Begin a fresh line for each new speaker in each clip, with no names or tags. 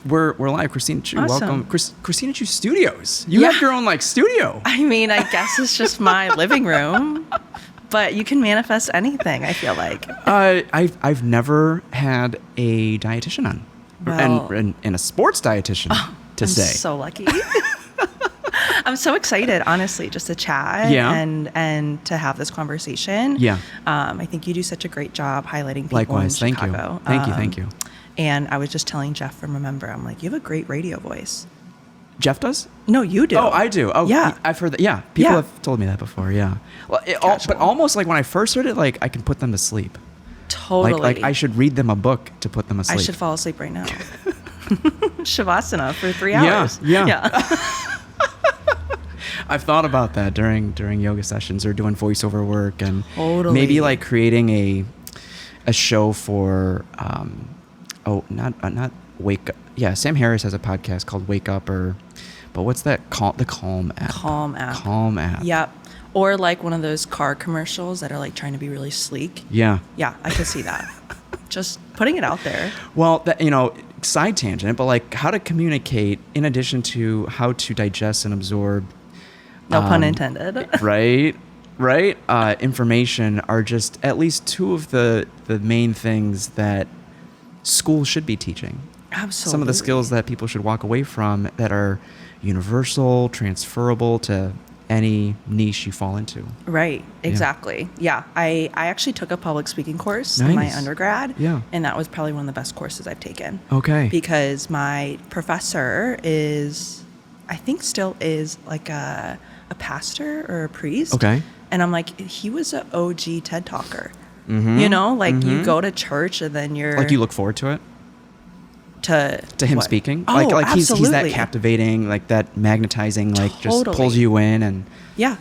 we're live. Christina Chu,
Awesome.
welcome. Christina Chu Studios. You have your own like studio.
I mean, I guess it's just my living room, but you can manifest anything, I feel like.
I've never had a dietitian on,
Well,
and a sports dietitian to
I'm
say.
so lucky. I'm so excited, honestly, just to chat and to have this conversation.
Yeah.
I think you do such a great job highlighting people
Likewise,
in
thank you.
Chicago.
Thank you.
And I was just telling Jeff from Remember, I'm like, you have a great radio voice.
Jeff does?
No, you do.
Oh, I do. Oh,
yeah.
I've heard that. Yeah, people have told me that before. Yeah. Well, but almost like when I first heard it, like I can put them to sleep.
Totally.
Like I should read them a book to put them asleep.
I should fall asleep right now. Shavasana for 3 hours.
Yeah. I've thought about that during yoga sessions or doing voiceover work, and maybe like creating a show for not Wake Up. Yeah, Sam Harris has a podcast called Wake Up, but what's that? The Calm app. Calm app.
Yep. Or like one of those car commercials that are like trying to be really sleek.
Yeah.
Yeah, I could see that. Just putting it out there.
Well, side tangent, but like how to communicate in addition to how to digest and absorb.
No pun intended.
Right. Information are just at least two of the main things that school should be teaching.
Absolutely.
Some of the skills that people should walk away from that are universal, transferable to any niche you fall into.
Right. Exactly. Yeah. I actually took a public speaking course in my undergrad.
Yeah.
And that was probably one of the best courses I've taken.
Okay.
Because my professor I think still is like a pastor or a priest.
Okay.
And I'm like, he was an OG TED talker.
Mm-hmm.
You know, like you go to church and then you're
like you look forward to it. To him
what?
speaking,
Oh,
like he's that
absolutely.
captivating, like that magnetizing, like
Totally.
just pulls you in, and
yeah.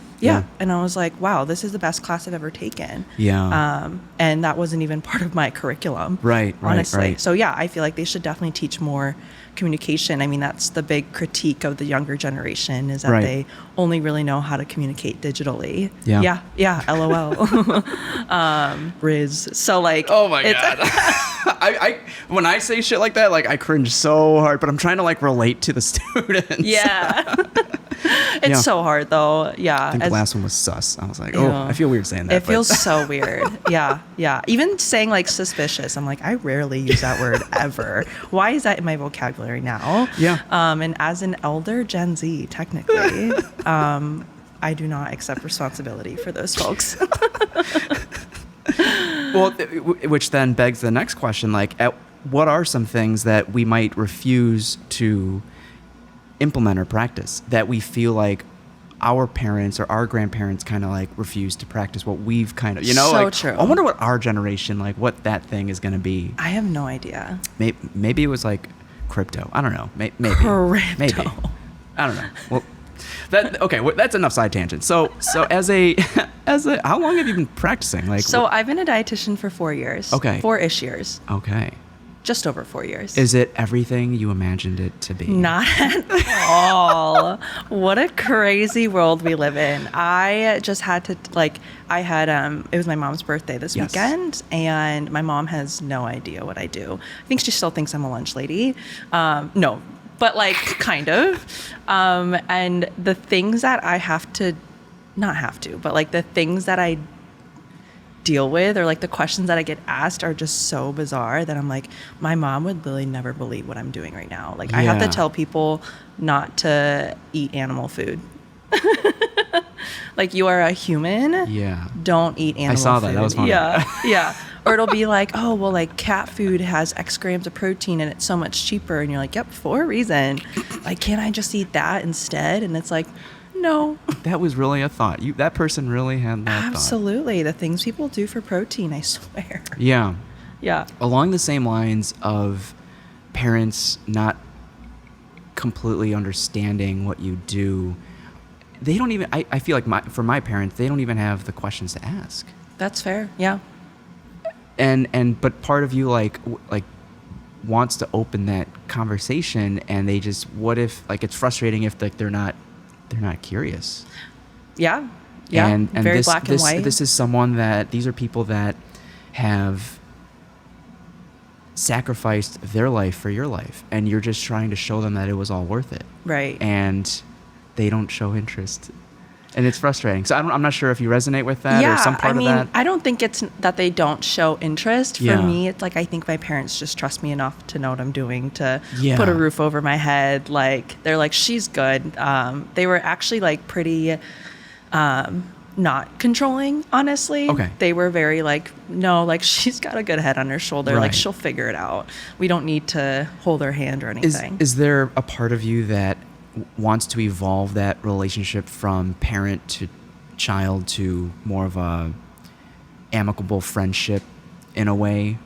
And I was like, wow, this is the best class I've ever taken.
Yeah.
And that wasn't even part of my curriculum.
Right.
Honestly. So yeah, I feel like they should definitely teach more communication. I mean, that's the big critique of the younger generation is that they only really know how to communicate digitally.
Yeah.
LOL. Riz. So like,
oh my God. I when I say shit like that, like I cringe so hard, but I'm trying to like relate to the students.
Yeah. It's so hard though. Yeah.
I think the last one was sus. I was like, I feel weird saying that.
It feels so weird. Yeah. Even saying like suspicious, I'm like, I rarely use that word ever. Why is that in my vocabulary now?
Yeah.
And as an elder Gen Z, technically, I do not accept responsibility for those folks.
Well, which then begs the next question, like, what are some things that we might refuse to implement or practice that we feel like our parents or our grandparents kind of like refuse to practice what we've kind of,
So
like,
true.
I wonder what our generation, like what that thing is going to be.
I have no idea.
Maybe it was like crypto. I don't know. Maybe.
Crypto.
Maybe. I don't know. Well, that's enough side tangent. So as a how long have you been practicing? Like,
So I've been a dietitian for 4 years.
Okay.
4-ish years.
Okay.
Just over 4 years.
Is it everything you imagined it to be?
Not at all. What a crazy world we live in. I just had to it was my mom's birthday this weekend, and my mom has no idea what I do. I think she still thinks I'm a lunch lady. No, but like kind of. And the things that I the things that I deal with, or like the questions that I get asked are just so bizarre that I'm like, my mom would literally never believe what I'm doing right now. Like I have to tell people not to eat animal food. Like, you are a human.
Yeah.
Don't eat animal food.
I saw that. That was funny.
Yeah. Or it'll be like, oh, well, like cat food has X grams of protein and it's so much cheaper. And you're like, yep, for a reason. Like, can't I just eat that instead? And it's like, no.
That was really a thought. That person really had that
Absolutely. The things people do for protein, I swear.
Yeah.
Yeah.
Along the same lines of parents not completely understanding what you do, they don't even, I feel like for my parents, they don't even have the questions to ask.
That's fair. Yeah.
But part of you like wants to open that conversation, and they just, what if, like, it's frustrating if like they're not curious.
Yeah. Yeah.
And
very black and white.
These are people that have sacrificed their life for your life, and you're just trying to show them that it was all worth it.
Right.
And they don't show interest. And it's frustrating. So I'm not sure if you resonate with that or some part of that.
I don't think it's that they don't show interest. For me, it's like I think my parents just trust me enough to know what I'm doing, to put a roof over my head. Like, they're like, she's good. They were actually like pretty not controlling, honestly.
Okay.
They were very like, no, like, she's got a good head on her shoulder.
Right.
Like, she'll figure it out. We don't need to hold her hand or anything.
Is there a part of you that wants to evolve that relationship from parent to child to more of a amicable friendship in a way?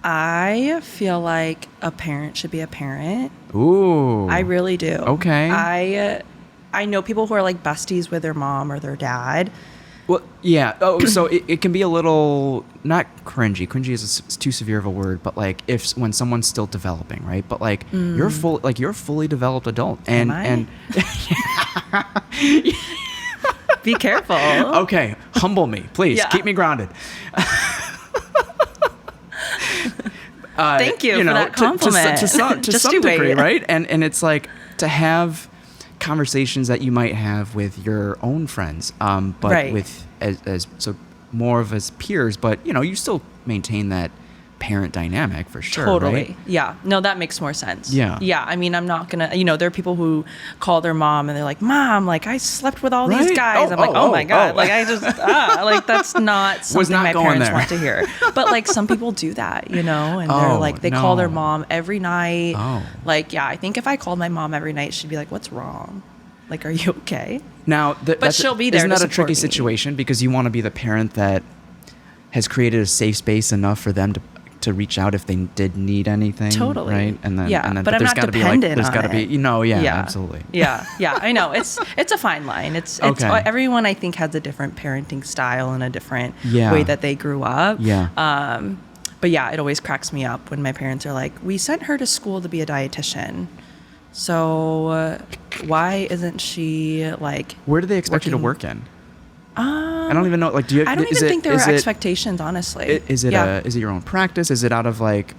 I feel like a parent should be a parent.
Ooh.
I really do.
Okay.
I know people who are like besties with their mom or their dad.
Well, yeah. Oh, so it can be a little, not cringy. Cringy is too severe of a word, but like when someone's still developing, right? But like you're a fully developed adult, and
Am I? Be careful.
Okay, humble me, please.
Yeah.
Keep me grounded.
Thank you for that compliment.
To some degree, right? And it's like to have conversations that you might have with your own friends, but
right.
with as so more of as peers, but you still maintain that parent dynamic for sure.
Totally.
Right?
Yeah. No, that makes more sense.
Yeah.
Yeah. I mean, I'm not gonna, there are people who call their mom and they're like, Mom, like, I slept with all these guys. I'm like, oh my God. Like, I just, like, that's not something my parents want to hear. But like, some people do that, and they're like, they call their mom every night.
Oh.
Like, yeah, I think if I called my mom every night, she'd be like, what's wrong? Like, are you okay?
Now,
but she'll be there.
Isn't that a tricky
me.
situation? Because you want to be the parent that has created a safe space enough for them to reach out if they did need anything.
Totally.
Right. And then,
but I'm not dependent
there's got to be,
Yeah.
absolutely.
Yeah. I know. It's a fine line. It's
okay.
Everyone, I think, has a different parenting style and a different way that they grew up.
Yeah.
But yeah, it always cracks me up when my parents are like, we sent her to school to be a dietitian. So why isn't she like?
Where do they expect you to work in? I don't even know. Like, do you?
I don't even think there are expectations, honestly.
Is it your own practice? Is it out of like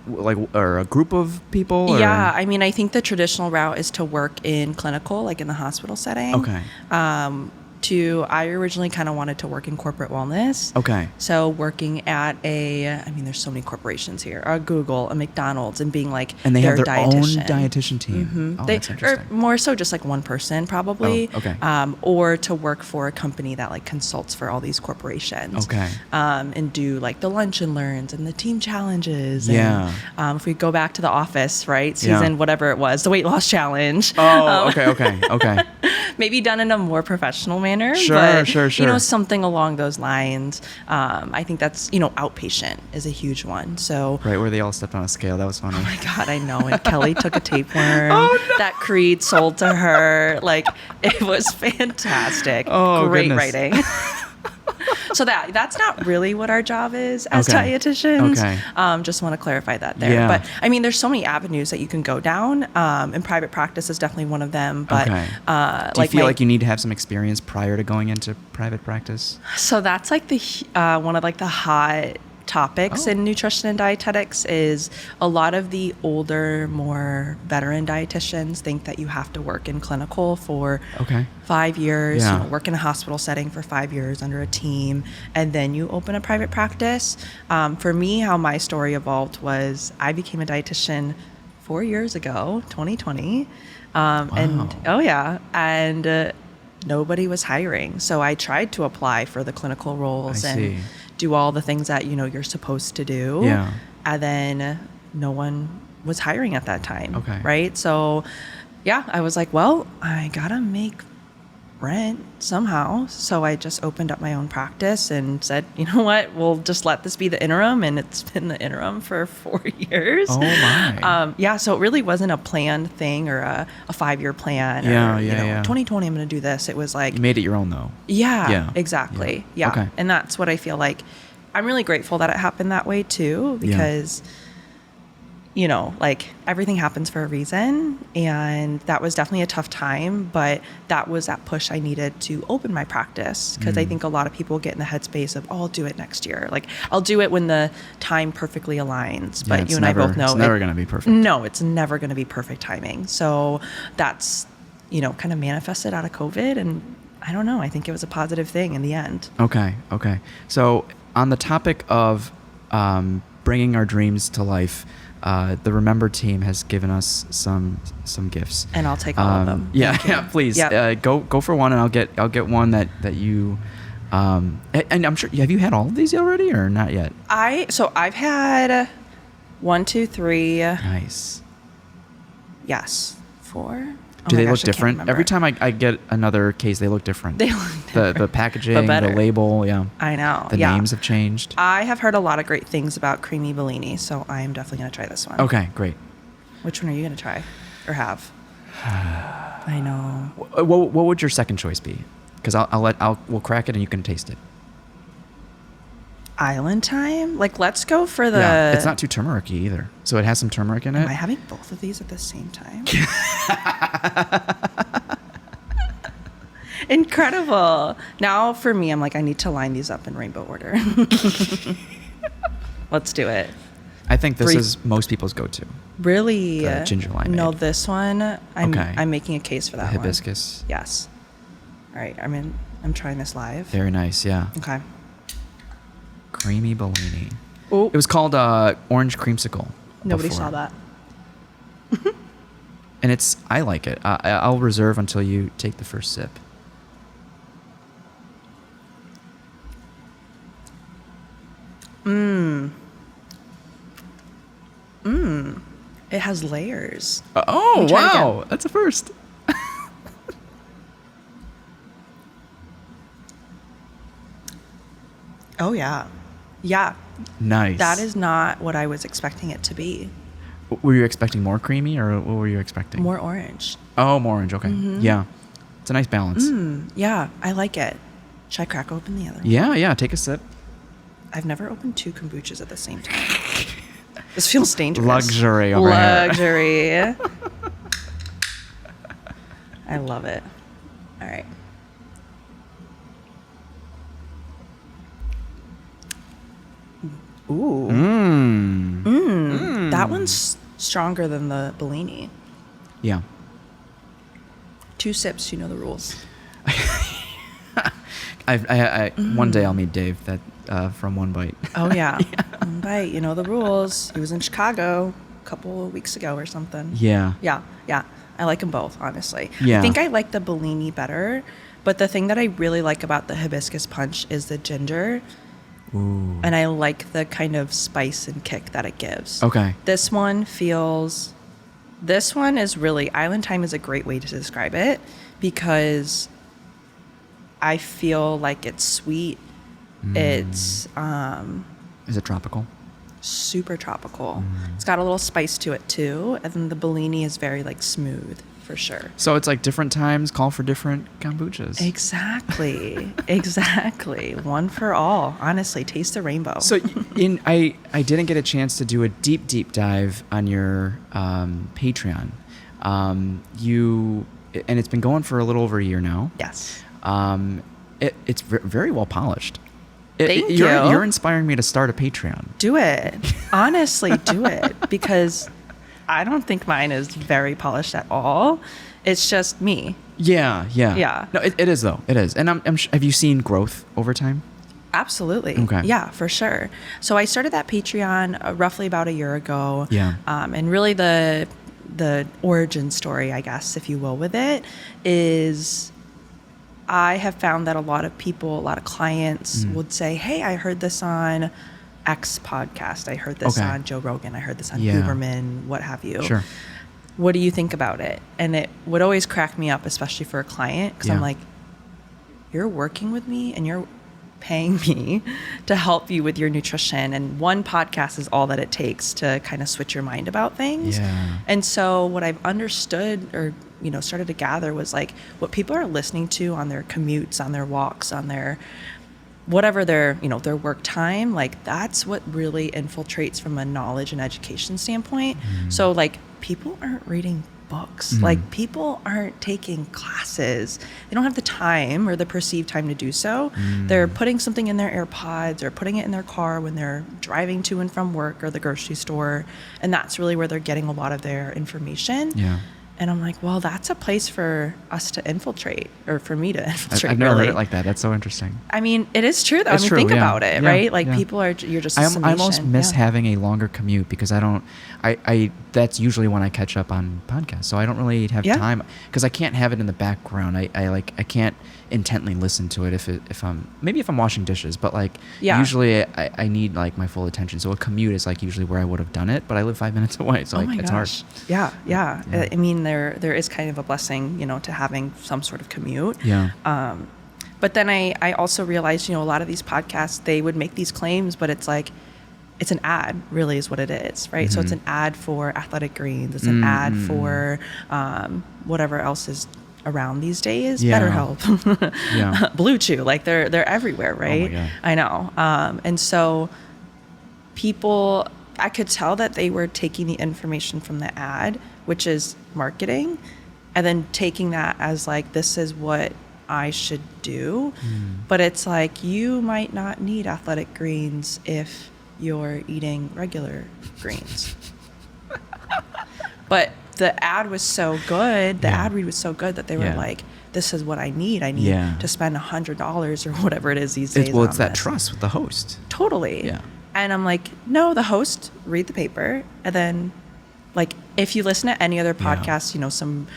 or a group of people? Or?
Yeah, I mean, I think the traditional route is to work in clinical, like in the hospital setting.
Okay.
I originally kind of wanted to work in corporate wellness.
Okay.
So working at there's so many corporations here, a Google, a McDonald's, and being like,
and they have their
dietitian.
Own dietitian team.
Mm-hmm.
Oh, that's interesting.
Or more so just like one person probably.
Oh, okay.
Or to work for a company that like consults for all these corporations.
Okay.
And do like the lunch and learns and the team challenges.
Yeah.
And, if we go back to the office, right? Season whatever it was, the weight loss challenge.
Oh, okay.
Maybe done in a more professional manner.
Sure.
Something along those lines. I think that's, outpatient is a huge one. So
right, where they all stepped on a scale. That was funny.
Oh my God, I know. And Kelly took a tapeworm that Creed sold to her. Like, it was fantastic.
Oh,
great
goodness.
writing. So that's not really what our job is as dietitians.
Okay.
Just want to clarify that there.
Yeah.
But I mean, there's so many avenues that you can go down. And private practice is definitely one of them. But
do you feel like you need to have some experience prior to going into private practice?
So that's like the one of like the hot topics in nutrition and dietetics is a lot of the older, more veteran dietitians think that you have to work in clinical for 5 years, work in a hospital setting for 5 years under a team, and then you open a private practice. For me, how my story evolved was I became a dietitian 4 years ago, 2020. And nobody was hiring. So I tried to apply for the clinical roles and do all the things that you're supposed to do.
Yeah.
And then no one was hiring at that time.
Okay.
Right? So I was like, well, I gotta make rent somehow. So I just opened up my own practice and said, you know what, we'll just let this be the interim. And it's been the interim for 4 years.
Oh my.
So it really wasn't a planned thing or a 5-year plan. 2020, I'm going to do this. It was like,
you made it your own though.
Yeah, exactly. Yeah.
Okay.
And that's what I feel like. I'm really grateful that it happened that way too, because, I mean, there's so many avenues that you can go down. And private practice is definitely one of them. But I think that's, outpatient is a huge one. So right, there's so many avenues that you can go down. And private practice is definitely one of them. But I think that's, outpatient is a huge one. So you know, like everything happens for a reason. And that was definitely a tough time, but that was that push I needed to open my practice. Cause I think a lot of people get in the headspace of, oh, I'll do it next year. Like I'll do it when the time perfectly aligns. But you and I both know
it's never going to be perfect.
No, it's never going to be perfect timing. So that's, you know, kind of manifested out of COVID. And I don't know, I think it was a positive thing in the end.
Okay. So on the topic of bringing our dreams to life, the Remember team has given us some gifts,
and I'll take all of them.
Yeah, please. Yep. Go for one, and I'll get one that you. And I'm sure, have you had all of these already or not yet?
I've had 1, 2, 3.
Nice.
Yes, 4.
Do they look different? Every time I get another case, they look different.
They look different.
The packaging, the label, yeah.
I know.
The names have changed.
I have heard a lot of great things about creamy Bellini, so I am definitely going to try this one.
Okay, great.
Which one are you going to try or have? I know.
What would your second choice be? Because we'll crack it and you can taste it.
Island time? Like, let's go for the...
Yeah, it's not too turmeric-y either. So it has some turmeric in it.
Am I having both of these at the same time? Incredible. Now, for me, I'm like, I need to line these up in rainbow order. Let's do it.
I think this is most people's go-to.
Really?
The ginger limeade.
No, this one, I'm making a case for that one.
Hibiscus.
Yes. All right, I'm trying this live.
Very nice, yeah.
Okay.
Creamy Bellini.
Ooh.
It was called Orange Creamsicle.
Nobody
before.
saw that.
And I like it. I'll reserve until you take the first sip.
It has layers.
Oh, wow. That's a first.
Oh, yeah. Yeah.
Nice.
That is not what I was expecting it to be.
Were you expecting more creamy, or what were you expecting?
More orange.
Oh, more orange. Okay.
Mm-hmm.
Yeah. It's a nice balance.
Yeah, I like it. Should I crack open the other one?
Yeah. Take a sip.
I've never opened 2 kombuchas at the same time. This feels dangerous.
Luxury over here.
Luxury. I love it. All right. Ooh. That one's stronger than the Bellini.
Yeah.
2 sips, you know the rules.
One day I'll meet Dave from One Bite.
Oh, yeah. One Bite, you know the rules. He was in Chicago a couple of weeks ago or something.
Yeah.
Yeah. I like them both, honestly.
Yeah.
I think I like the Bellini better, but the thing that I really like about the hibiscus punch is the ginger.
Ooh.
And I like the kind of spice and kick that it gives.
Okay.
This one is really, Island Time is a great way to describe it because I feel like it's sweet. It's
Is it tropical?
super tropical. It's got a little spice to it too, and then the Bellini is very like smooth for sure.
So it's like different times call for different kombuchas.
Exactly. One for all. Honestly, taste the rainbow.
So I didn't get a chance to do a deep dive on your Patreon. And it's been going for a little over a year now.
Yes.
It's very well polished.
Thank you.
You're inspiring me to start a Patreon.
Do it. Honestly, do it. Because I don't think mine is very polished at all. It's just me.
Yeah. No, it is though. It is. And have you seen growth over time?
Absolutely.
Okay.
Yeah, for sure. So I started that Patreon roughly about a year ago.
Yeah.
And really the origin story, I guess, if you will, with it is I have found that a lot of clients would say, hey, I heard this on X podcast. I heard this on Joe Rogan. I heard this on Huberman, what have you.
Sure.
What do you think about it? And it would always crack me up, especially for a client, because I'm like, you're working with me and you're paying me to help you with your nutrition. And one podcast is all that it takes to kind of switch your mind about things.
Yeah.
And so what I've understood or, started to gather was like what people are listening to on their commutes, on their walks, on their whatever their work time, like that's what really infiltrates from a knowledge and education standpoint. So like people aren't reading books, like people aren't taking classes. They don't have the time or the perceived time to do so. They're putting something in their AirPods or putting it in their car when they're driving to and from work or the grocery store, and that's really where they're getting a lot of their information. And I'm like, well, that's a place for us to infiltrate, or for me to infiltrate.
I've never heard it like that. That's so interesting.
I mean, it is true, though.
It's true,
think about it, right? Like people are, you're just a
I
summation.
almost miss having a longer commute because that's usually when I catch up on podcasts. So I don't really have time because I can't have it in the background. I can't intently listen to it if I'm washing dishes, but like usually I need like my full attention. So a commute is like usually where I would have done it, but I live 5 minutes away, so like it's hard.
Yeah. I mean, there is kind of a blessing, to having some sort of commute. But then I also realized, a lot of these podcasts, they would make these claims, but it's like, it's an ad really is what it is, right? So it's an ad for Athletic Greens. It's an ad for whatever else is around these days. BetterHelp, Blue Chew, like they're everywhere, right?
Oh my God.
I know. And so people, I could tell that they were taking the information from the ad, which is marketing, and then taking that as like, this is what I should do. But it's like, you might not need Athletic Greens if you're eating regular greens. But the ad was so good, ad read was so good that they were like, this is what I need. I need to spend $100 or whatever it is these days.
It's that trust with the host.
Totally.
Yeah.
And I'm like, no, the host, read the paper. And then, like, if you listen to any other podcast, some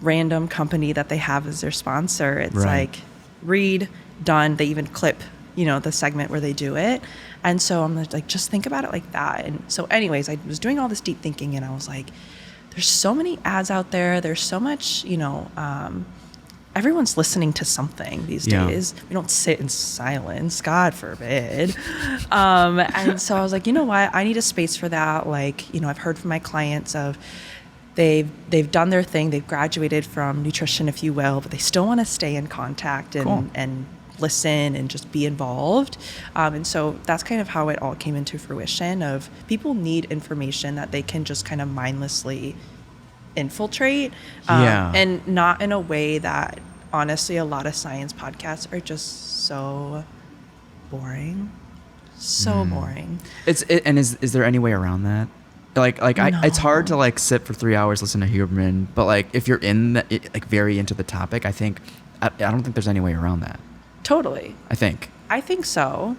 random company that they have as their sponsor, it's like, read, done. They even clip, the segment where they do it. And so I'm like, just think about it like that. And so anyways, I was doing all this deep thinking, and I was like, there's so many ads out there. There's so much, everyone's listening to something these days. We don't sit in silence, God forbid. And so I was like, you know what? I need a space for that. Like, I've heard from my clients of they've done their thing. They've graduated from nutrition, if you will, but they still want to stay in contact and listen and just be involved. And so that's kind of how it all came into fruition of people need information that they can just kind of mindlessly infiltrate. And not in a way that, honestly, a lot of science podcasts are just so boring. So boring.
Is there any way around that? Like no. It's hard to like sit for 3 hours, listen to Huberman, but like if you're very into the topic, I don't think there's any way around that.
Totally.
I think so.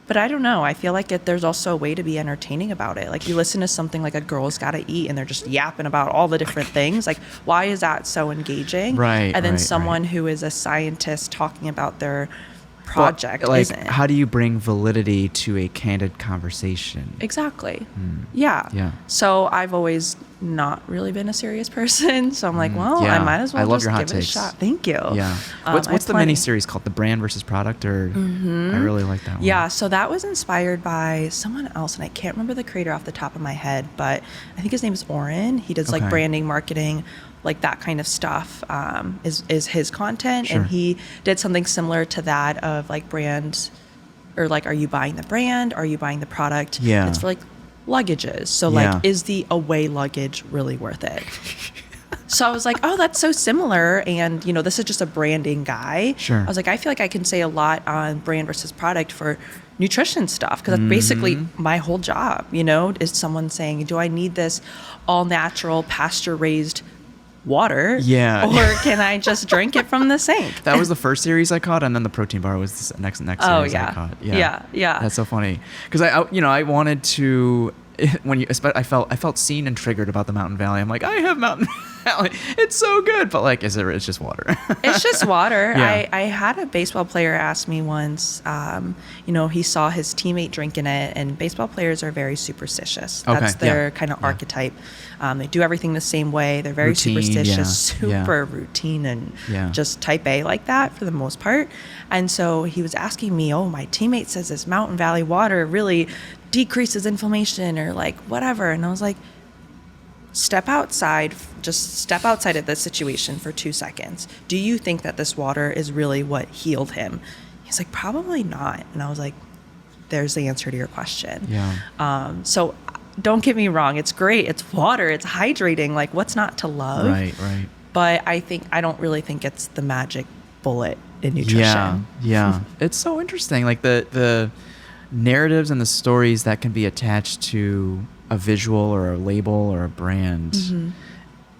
But I don't know. I feel like there's also a way to be entertaining about it. Like you listen to something like A Girl's Gotta Eat and they're just yapping about all the different things. Like, why is that so engaging?
Right.
And then someone who is a scientist talking about their project isn't.
How do you bring validity to a candid conversation?
Exactly. Yeah. So I've always not really been a serious person. So I'm like, I might as well just give it a shot. Thank you.
Yeah. What's the mini-series called? The Brand versus Product? Or I really like that one.
Yeah. So that was inspired by someone else, and I can't remember the creator off the top of my head, but I think his name is Oren. He does like branding, marketing, like that kind of stuff is his content. Sure. And he did something similar to that of like brands, or like, are you buying the brand? Are you buying the product?
Yeah.
It's for like luggages. So like, is the away luggage really worth it? So I was like, oh, that's so similar. And, this is just a branding guy.
Sure.
I was like, I feel like I can say a lot on brand versus product for nutrition stuff, because that's basically my whole job, is someone saying, do I need this all natural pasture raised water?
Yeah.
Or can I just drink it from the sink?
That was the first series I caught, and then the protein bar was the next series I caught.
Yeah.
That's so funny. Because I wanted to, I felt seen and triggered about the Mountain Valley. I'm like, I have Mountain Valley. It's so good. But like, it's just water.
It's just water.
Yeah.
I had a baseball player ask me once, he saw his teammate drinking it, and baseball players are very superstitious. That's their kind of archetype. They do everything the same way. They're very superstitious, super routine, and just type A like that for the most part. And so he was asking me, my teammate says this Mountain Valley water really decreases inflammation or like whatever. And I was like, step outside of this situation for 2 seconds. Do you think that this water is really what healed him? He's like, probably not. And I was like, there's the answer to your question.
Yeah.
So don't get me wrong. It's great. It's water. It's hydrating. Like, what's not to love?
Right.
But I don't really think it's the magic bullet in nutrition.
Yeah. It's so interesting. Like the narratives and the stories that can be attached to a visual or a label or a brand. Mm-hmm.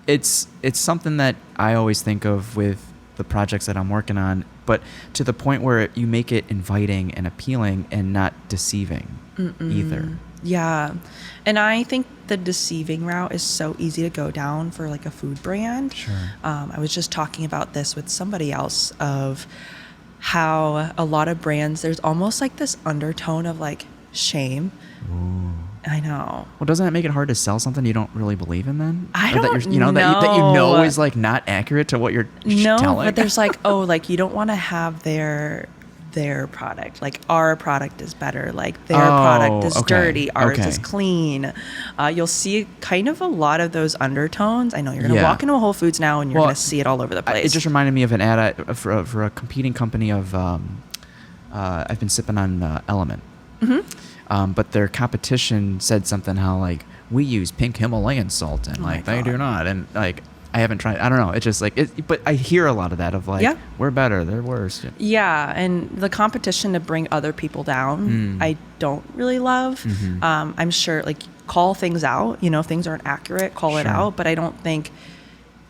It's something that I always think of with the projects that I'm working on, but to the point where you make it inviting and appealing and not deceiving either.
Yeah. And I think the deceiving route is so easy to go down for like a food brand.
Sure.
I was just talking about this with somebody else of how a lot of brands, there's almost like this undertone of like shame.
Ooh.
I know.
Well, doesn't that make it hard to sell something you don't really believe in then?
I
or
don't
that know. That you know is like not accurate to what you're telling?
No, but there's like, like you don't want to have their product. Like, our product is better. Like, their product is dirty. Ours is clean. You'll see kind of a lot of those undertones. I know you're going to walk into a Whole Foods now and you're going to see it all over the place.
It just reminded me of an ad for a competing company of, I've been sipping on Element. Mm-hmm. But their competition said something how, like, we use pink Himalayan salt and, like, they do not. And, like, I haven't tried. I don't know. It's just like but I hear a lot of that of like, we're better, they're worse.
Yeah, and the competition to bring other people down, I don't really love. Mm-hmm. I'm sure, like, call things out. You know, if things aren't accurate, call it out. But I don't think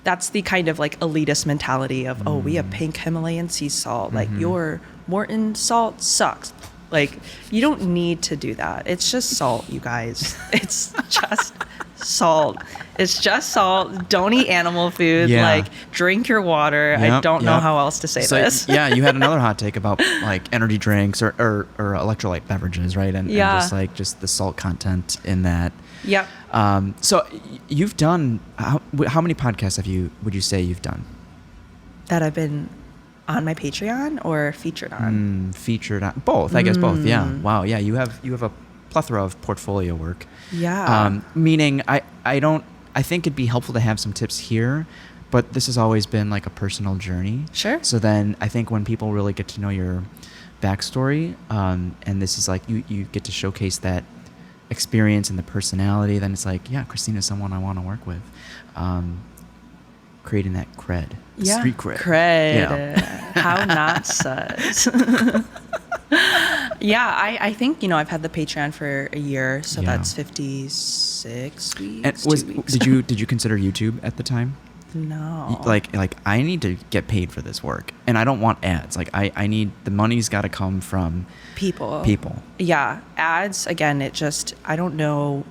that's the kind of like elitist mentality of we have pink Himalayan sea salt. Like, your Morton salt sucks. Like, you don't need to do that. It's just salt, you guys. It's just salt. It's just salt. Don't eat animal food. Like, drink your water. I don't know how else to say this.
Yeah, you had another hot take about like energy drinks or electrolyte beverages, right? And just the salt content in that.
Yep.
So you've done how many podcasts would you say you've done?
That I've been on my Patreon or featured on?
Featured on both. I guess both. Yeah. Wow. Yeah. You have a plethora of portfolio work.
Yeah.
Meaning I think it'd be helpful to have some tips here, but this has always been like a personal journey.
Sure.
So then I think when people really get to know your backstory, and this is like you get to showcase that experience and the personality, then it's like, yeah, Christina's someone I want to work with. Creating that cred. Street cred.
How not sus. Yeah, I think, I've had the Patreon for a year, so that's 56 weeks.
And
2 weeks.
did you consider YouTube at the time?
No.
Like I need to get paid for this work, and I don't want ads. Like I need, the money's got to come from people.
Yeah, ads, again, I don't know.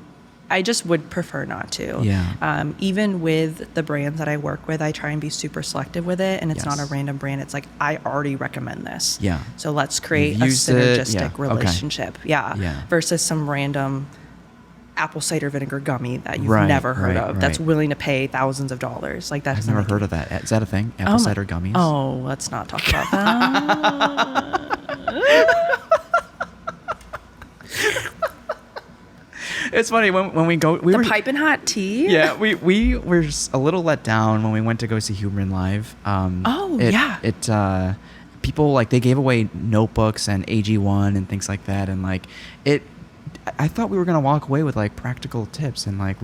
I just would prefer not to.
Yeah.
Even with the brands that I work with, I try and be super selective with it, and it's not a random brand. It's like, I already recommend this.
Yeah.
So let's create a synergistic relationship. Yeah. Versus some random apple cider vinegar gummy that you've never heard of that's willing to pay thousands of dollars. Like, that's
I've never heard of that. Is that a thing? Apple cider gummies?
Oh, let's not talk about that.
It's funny when we go.
The piping hot tea.
Yeah, we were a little let down when we went to go see Huberman Live. People, like, they gave away notebooks and AG1 and things like that, and like it. I thought we were gonna walk away with like practical tips, and like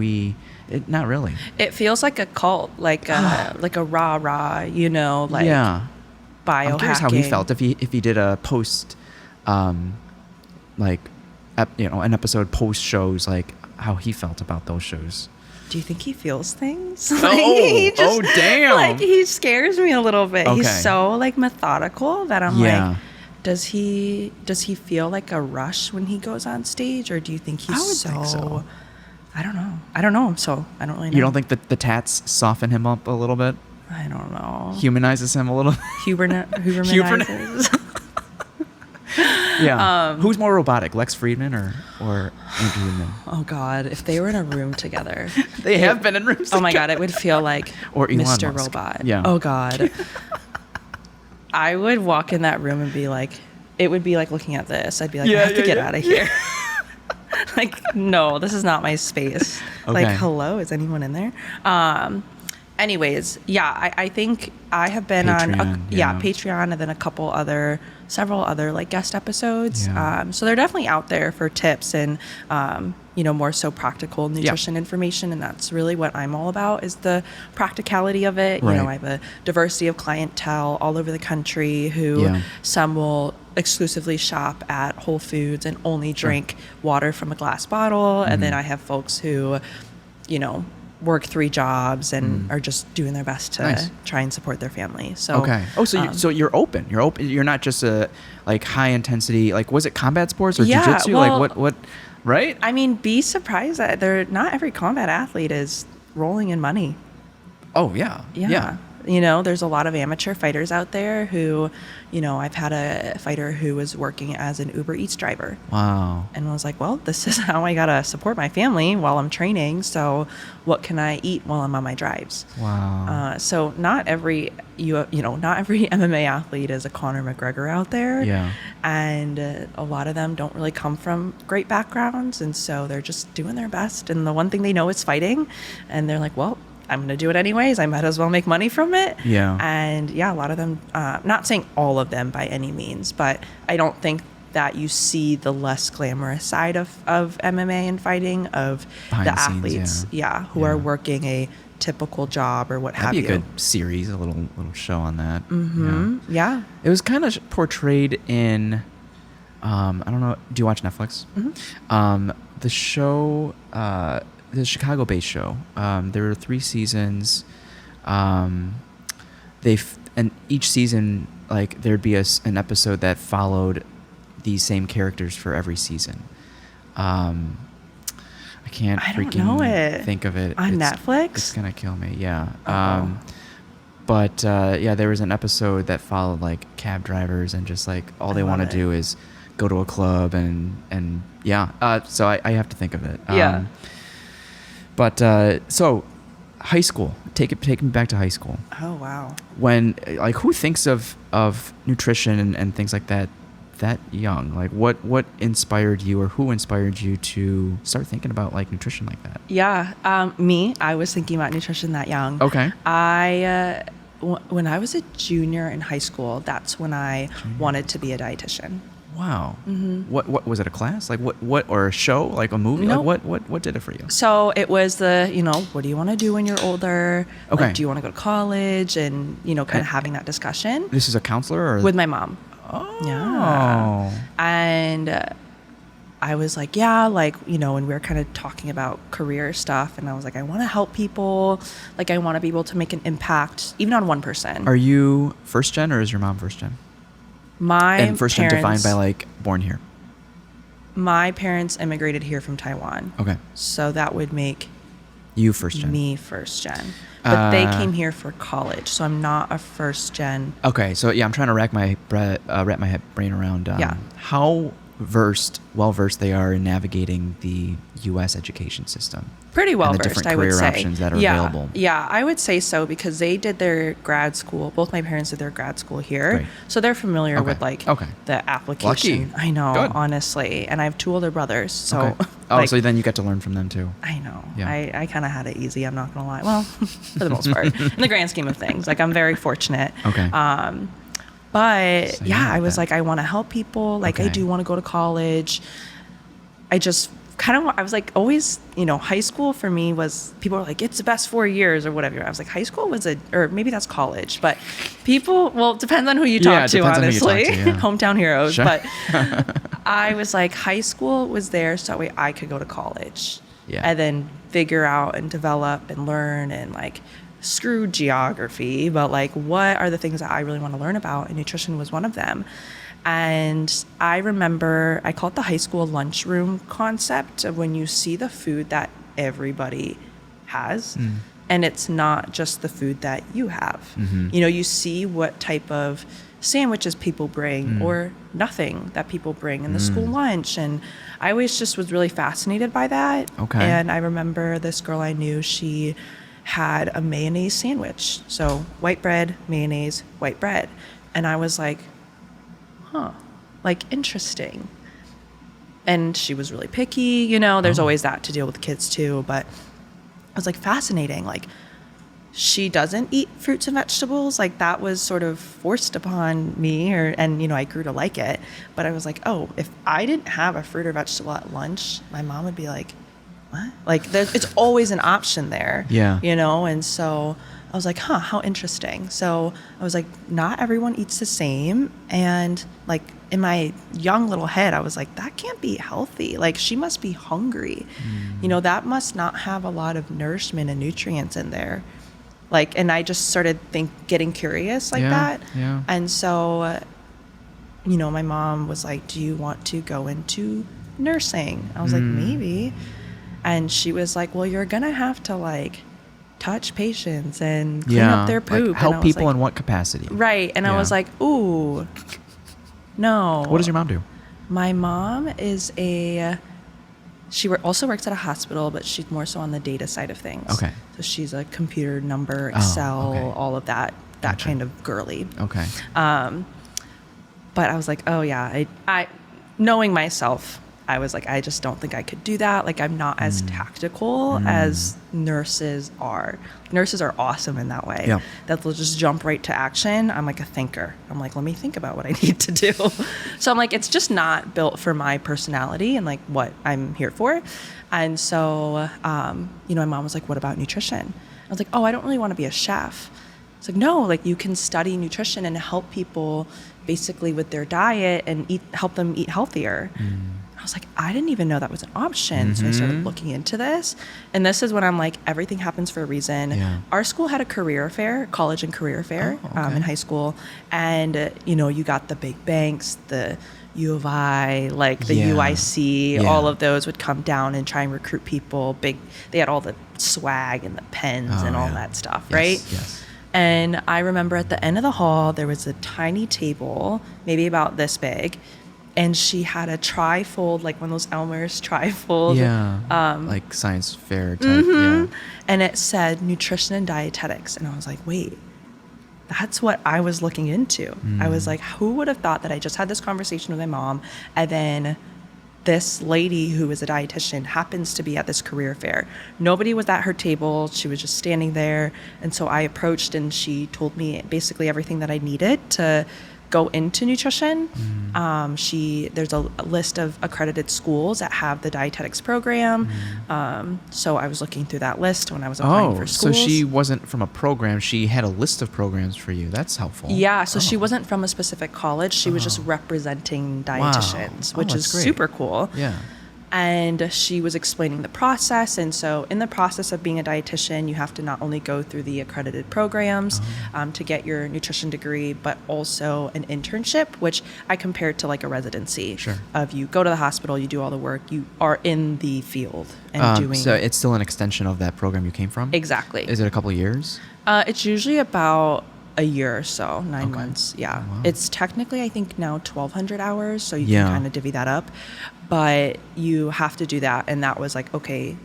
not really.
It feels like a cult, like a rah-rah, like biohacking.
I'm curious how he felt if he did a post, an episode post shows, like how he felt about those shows.
Do you think he feels things?
Oh, damn!
Like, he scares me a little bit. Okay. He's so like methodical that I'm like, does he feel like a rush when he goes on stage, or do you think he's
think so.
I don't know. So I don't really know.
You don't think that the tats soften him up a little bit?
I don't know.
Humanizes him a little.
Humanizes.
Yeah. Who's more robotic, Lex Friedman or Andrew Huberman?
Oh God, if they were in a room together.
They have been in rooms together.
Oh my God, it would feel like
or Elon
Mr.
Musk.
Robot.
Yeah.
Oh God. I would walk in that room and be like, it would be like looking at this. I'd be like, I have to get out of here. Like, no, this is not my space. Okay. Like, hello, is anyone in there? anyways, yeah, I think I have been
Patreon,
Patreon, and then several other like guest episodes.
Yeah.
So they're definitely out there for tips and, more so practical nutrition information. And that's really what I'm all about, is the practicality of it.
Right.
I have a diversity of clientele all over the country who some will exclusively shop at Whole Foods and only drink water from a glass bottle. And then I have folks who, work 3 jobs and are just doing their best to try and support their family. So
so you're open. You're not just a like high intensity, like, was it combat sports or jiu-jitsu?
Well,
like what right?
I mean, be surprised that not every combat athlete is rolling in money.
Oh yeah.
There's a lot of amateur fighters out there who, I've had a fighter who was working as an Uber Eats driver.
Wow.
And was like, well, this is how I got to support my family while I'm training. So what can I eat while I'm on my drives?
Wow.
So not every, not every MMA athlete is a Conor McGregor out there.
Yeah.
And a lot of them don't really come from great backgrounds. And so they're just doing their best. And the one thing they know is fighting. And they're like, well, I'm going to do it anyways. I might as well make money from it.
Yeah.
And a lot of them, not saying all of them by any means, but I don't think that you see the less glamorous side of MMA and fighting, of
behind
the
scenes,
athletes, who are working a typical job or what have you.
That'd be a good series, a little show on that.
Mm-hmm. Yeah.
It was kind of portrayed in, I don't know, do you watch Netflix?
Mm-hmm.
The show, the Chicago-based show. There were 3 seasons. And each season, like, there'd be an episode that followed these same characters for every season. I can't think of it
on Netflix.
It's gonna kill me. Yeah. But there was an episode that followed like cab drivers, and just like all they want to do is go to a club and so I have to think of it. But so high school, take me back to high school.
Oh, wow.
When, like, who thinks of nutrition and things like that young? Like, what inspired you, or who inspired you to start thinking about like nutrition like that?
Yeah. I was thinking about nutrition that young.
Okay.
When I was a junior in high school, that's when I wanted to be a dietitian.
Wow.
Mm-hmm.
What was it, a class? Like what or a show, like a movie?
Nope.
Like what did it for you?
So it was what do you want to do when you're older?
Okay.
Like, do you want to go to college? And, kind of having that discussion.
This is a counselor or?
With my mom.
Oh.
Yeah. And I was like, and we were kind of talking about career stuff. And I was like, I want to help people. Like, I want to be able to make an impact, even on one person.
Are you first gen, or is your mom first gen?
And
first gen defined by like born here.
My parents immigrated here from Taiwan.
Okay.
So that would make
you first gen.
Me first gen. But they came here for college, so I'm not a first gen.
Okay, so I'm trying to wrap my brain around how well versed they are in navigating the U.S. education system.
Pretty well
and the
versed,
different
I would
career
say.
Options that are available.
Yeah, I would say so, because they did their grad school. Both my parents did their grad school here,
Great.
So they're familiar with the application.
Lucky.
I know,
Good.
Honestly, and I have 2 older brothers, so.
Okay. So then you get to learn from them too.
I know.
Yeah.
I kind of had it easy. I'm not gonna lie. Well, for the most part, in the grand scheme of things, like, I'm very fortunate.
Okay.
But
So
I was like, I want to help people. Like, I do want to go to college. I just I was like, always, high school for me was, people were like, it's the best 4 years or whatever. I was like, high school was or maybe that's college, but people, well, it depends on who you talk to, honestly. Hometown heroes.
Sure.
But I was like, high school was there so that way I could go to college.
Yeah.
And then figure out and develop and learn and like, screw geography, but like, what are the things that I really want to learn about? And nutrition was one of them. And I remember, I call it the high school lunchroom concept of when you see the food that everybody has, and it's not just the food that you have.
Mm-hmm.
You see what type of sandwiches people bring or nothing that people bring in the school lunch. And I always just was really fascinated by that.
Okay.
And I remember this girl I knew, she had a mayonnaise sandwich. So white bread, mayonnaise, white bread. And I was like, like, interesting. And she was really picky, there's always that to deal with kids too, but I was like, fascinating. Like, she doesn't eat fruits and vegetables. Like that was sort of forced upon me, and I grew to like it. But I was like, oh, if I didn't have a fruit or vegetable at lunch, my mom would be like, what? Like it's always an option there.
Yeah.
And so I was like, huh, how interesting. So I was like, not everyone eats the same. And like in my young little head, I was like, that can't be healthy. Like she must be hungry. That must not have a lot of nourishment and nutrients in there. Like, and I just started getting curious like that.
Yeah.
And so, my mom was like, do you want to go into nursing? I was like, maybe. And she was like, well, you're going to have to like touch patients and clean up their poop.
Like help people
like,
in what capacity?
Right. And I was like, ooh, no.
What does your mom do?
My mom is she also works at a hospital, but she's more so on the data side of things.
Okay.
So she's a computer number, Excel,
okay.
all of that
Gotcha.
kind of girly.
Okay.
But I was like, oh yeah, I knowing myself, I was like, I just don't think I could do that. Like I'm not as tactical as nurses are. Nurses are awesome in that way.
Yeah.
That they'll just jump right to action. I'm like a thinker. I'm like, let me think about what I need to do. So I'm like, it's just not built for my personality and like what I'm here for. And so, my mom was like, what about nutrition? I was like, oh, I don't really want to be a chef. It's like, no, like you can study nutrition and help people basically with their diet and help them eat healthier. I was like, I didn't even know that was an option. So I started looking into this. And this is when I'm like, everything happens for a reason. Yeah. Our school had a career fair, college and career fair in high school. And, you got the big banks, the U of I, like the UIC, all of those would come down and try and recruit people. They had all the swag and the pens and all that stuff, right?
Yes.
And I remember at the end of the hall, there was a tiny table, maybe about this big. And she had a trifold, like one of those Elmer's trifold.
Yeah. Like science fair type. Yeah.
And it said nutrition and dietetics. And I was like, wait, that's what I was looking into. I was like, who would have thought that I just had this conversation with my mom and then this lady who is a dietitian happens to be at this career fair. Nobody was at her table. She was just standing there. And so I approached and she told me basically everything that I needed to go into nutrition. There's a list of accredited schools that have the dietetics program. So I was looking through that list when I was applying for schools.
So she wasn't from a program. She had a list of programs for you. That's helpful.
Yeah. So she wasn't from a specific college. She was just representing dietitians, which is super cool.
Yeah.
And she was explaining the process. And so in the process of being a dietitian, you have to not only go through the accredited programs to get your nutrition degree, but also an internship, which I compared to like a residency.
Sure.
Of you go to the hospital, you do all the work, you are in the field and doing.
So it's still an extension of that program you came from?
Exactly.
Is it a couple of years?
It's usually about a year or so, 9 months. Yeah. Oh, wow. It's technically, I think now 1,200 hours. So you can kind of divvy that up, but you have to do that. And that was like, okay,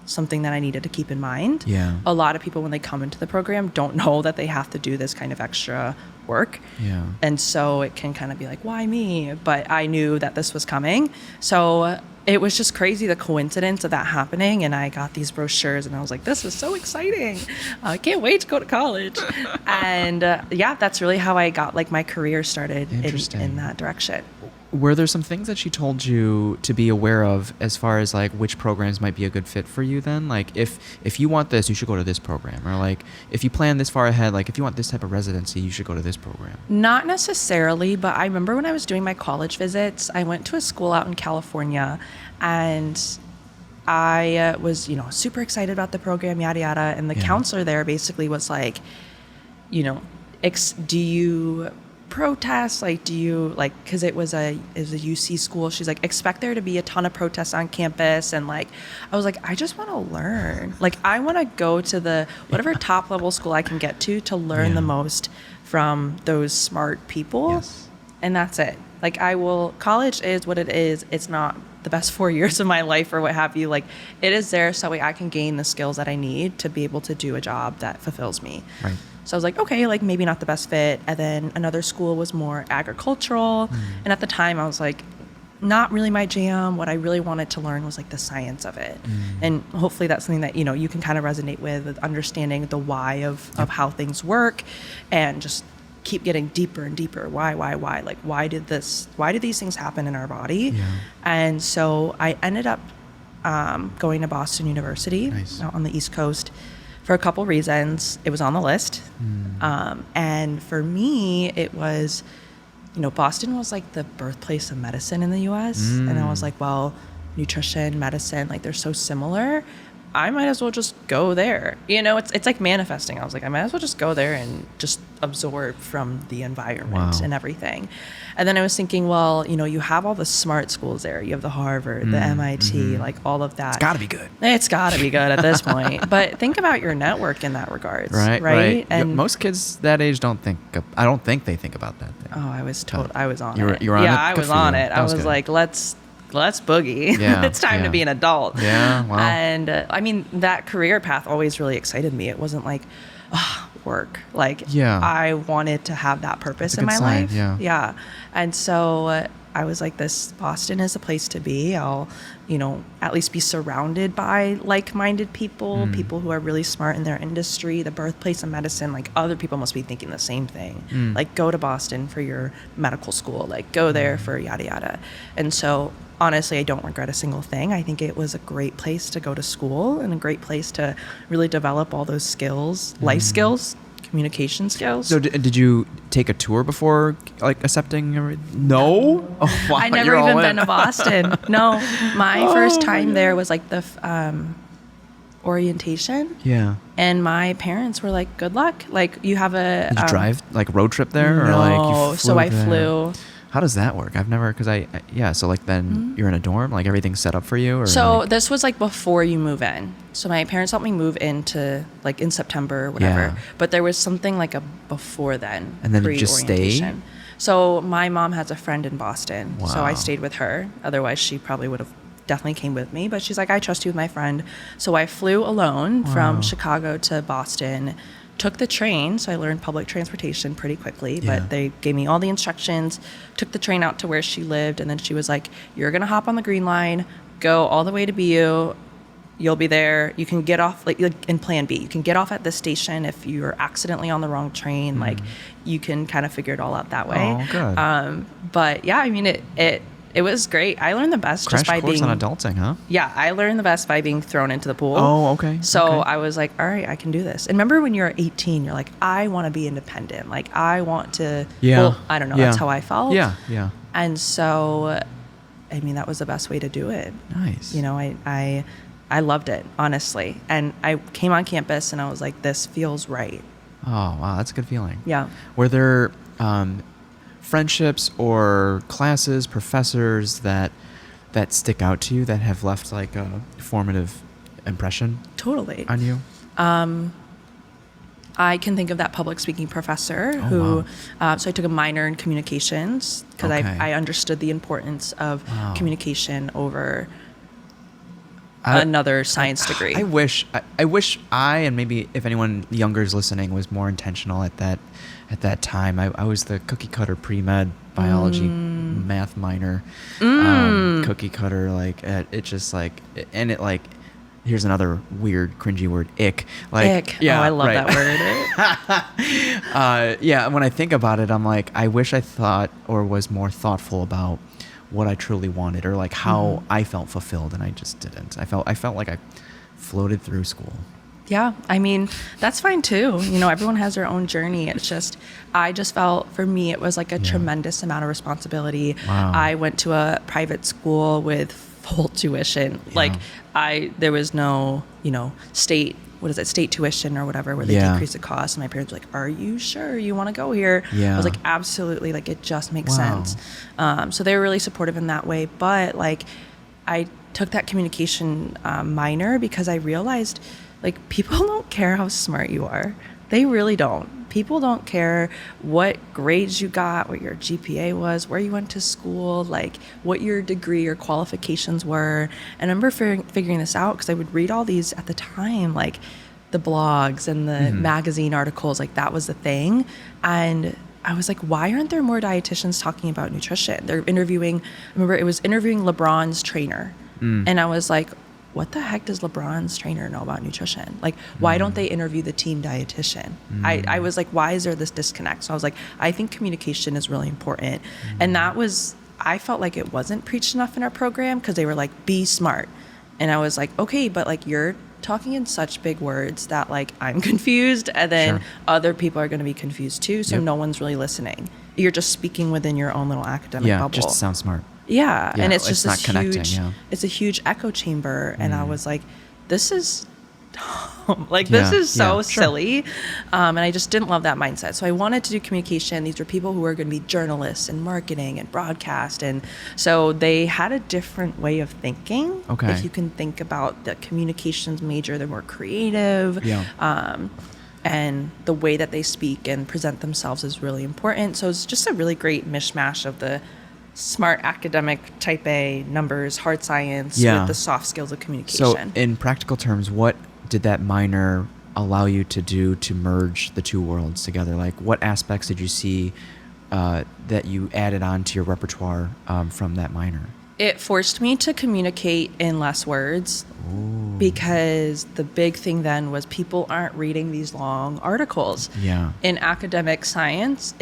something that I needed to keep in mind. Yeah. A lot of people, when they come into the program, don't know that they have to do this kind of extra work. Yeah. And so it can kind of be like, why me? But I knew that this was coming. So it was just crazy, the coincidence of that happening. And I got these brochures and I was like, this is so exciting. I can't wait to go to college. And that's really how I got like my career started in that direction.
Were there some things that she told you to be aware of as far as like which programs might be a good fit for you then? Like if you want this, you should go to this program. Or like if you plan this far ahead, like if you want this type of residency, you should go to this program. Not
necessarily, but I remember when I was doing my college visits, I went to a school out in California and I was, super excited about the program, yada, yada. And the counselor there basically was like, do you protest? Like, do you because it was a UC school. She's like, expect there to be a ton of protests on campus. And like, I was like, I just want to learn. Like, I want to go to the whatever top level school I can get to learn the most from those smart people. Yes. And that's it. Like, college is what it is. It's not the best 4 years of my life or what have you. Like, it is there so I can gain the skills that I need to be able to do a job that fulfills me. Right. So I was like, okay, like maybe not the best fit. And then another school was more agricultural. And at the time I was like, not really my jam. What I really wanted to learn was like the science of it. And hopefully that's something that, you know, you can kind of resonate with understanding the why of how things work, and just keep getting deeper and deeper. Why? Like, why did these things happen in our body? Yeah. And so I ended up going to Boston University out on the East Coast for a couple reasons. It was on the list. And for me, it was, you know, Boston was like the birthplace of medicine in the US. And I was like, well, nutrition, medicine, like they're so similar. I might as well just go there. You know, it's like manifesting. I was like, I might as well just go there and just absorb from the environment and everything. And then I was thinking, well, you know, you have all the smart schools there. You have the Harvard, the MIT, like all of that.
It's got to be good.
It's got to be good at this point. But think about your network in that regards. Right.
And most kids that age I don't think they think about that thing.
Oh, I was on
it.
You were on it? Yeah, I was on it. I was like, let's boogie. Yeah, it's time to be an adult.
Yeah, wow.
And I mean, that career path always really excited me. It wasn't like, work. Like, I wanted to have that purpose in my life. Yeah. And so I was like, Boston is a place to be. I'll, you know, at least be surrounded by like-minded people, people who are really smart in their industry, the birthplace of medicine. Like, other people must be thinking the same thing. Like, go to Boston for your medical school. Like, go there for yada, yada. And so honestly, I don't regret a single thing. I think it was a great place to go to school and a great place to really develop all those skills, life skills, communication skills.
So did you take a tour before, like, accepting? No? Oh, wow,
I never even been to Boston. No. My first time there was like the orientation.
Yeah.
And my parents were like, good luck. Like, you have a...
Did you drive, like, road trip there?
No.
Or like you flew
I flew...
How does that work? I've never, because so like then you're in a dorm, like everything's set up for you? Or
so
like,
this was like before you move in. So my parents helped me move into like in September or whatever. Yeah. But there was something like a before then.
And then you just stay?
So my mom has a friend in Boston. Wow. So I stayed with her. Otherwise she probably would have definitely came with me. But she's like, I trust you with my friend. So I flew alone from Chicago to Boston. Took the train, so I learned public transportation pretty quickly, but they gave me all the instructions, took the train out to where she lived, and then she was like, you're going to hop on the Green Line, go all the way to BU, you'll be there, you can get off, like in Plan B, you can get off at this station if you're accidentally on the wrong train, like you can kind of figure it all out that way.
Oh, good.
But yeah, I mean, it was great. I learned the best just by being...
Crash course on adulting, huh?
Yeah, I learned the best by being thrown into the pool.
Oh, okay.
So I was like, all right, I can do this. And remember when you're 18, you're like, I want to be independent. Like, I want to...
Yeah.
Well, I don't know. That's how I felt.
Yeah.
And so, I mean, that was the best way to do it.
Nice.
You know, I loved it, honestly. And I came on campus and I was like, this feels right.
Oh, wow. That's a good feeling.
Yeah.
Were there... friendships or classes, professors that stick out to you that have left like a formative impression
totally
on you?
I can think of that public speaking professor so I took a minor in communications because I understood the importance of communication over another science degree.
I wish I and maybe if anyone younger is listening was more intentional at that time. I was the cookie cutter pre-med biology math minor, cookie cutter, like it just like, and it like, here's another weird cringy word, ick. Like,
ick. Yeah, I love that
word. Yeah, when I think about it, I'm like, I wish I thought or was more thoughtful about what I truly wanted or like how I felt fulfilled, and I just didn't. I felt like I floated through school.
Yeah, I mean, that's fine too. You know, everyone has their own journey. It's just, I just felt, for me, it was like a tremendous amount of responsibility.
Wow.
I went to a private school with full tuition. Yeah. Like, there was no, state tuition or whatever, where they decrease the cost. And my parents were like, are you sure you want to go here?
Yeah.
I was like, absolutely. Like, it just makes sense. So they were really supportive in that way. But like, I took that communication minor because I realized, like, people don't care how smart you are. They really don't. People don't care what grades you got, what your GPA was, where you went to school, like what your degree or qualifications were. And I remember figuring this out because I would read all these at the time, like the blogs and the magazine articles, like that was the thing. And I was like, why aren't there more dietitians talking about nutrition? They're interviewing, I remember it was interviewing LeBron's trainer. And I was like, what the heck does LeBron's trainer know about nutrition? Like, why don't they interview the team dietitian? I was like, why is there this disconnect? So I was like, I think communication is really important. And that was, I felt like it wasn't preached enough in our program because they were like, be smart. And I was like, okay, but like you're talking in such big words that like I'm confused, and then other people are going to be confused too. So no one's really listening. You're just speaking within your own little academic bubble.
Just to sound smart.
Yeah, and it's just
not
this
connecting.
huge. It's a huge echo chamber, and I was like, this is dumb. Like this is so silly, and I just didn't love that mindset. So I wanted to do communication. These were people who were going to be journalists and marketing and broadcast, and so they had a different way of thinking.
Okay.
If you can think about the communications major, they're more creative. And the way that they speak and present themselves is really important. So it's just a really great mishmash of the smart academic type A numbers, hard science with the soft skills of communication.
So in practical terms, what did that minor allow you to do to merge the two worlds together? Like what aspects did you see that you added on to your repertoire from that minor?
It forced me to communicate in less words. Ooh. Because the big thing then was people aren't reading these long articles.
Yeah.
In academic science,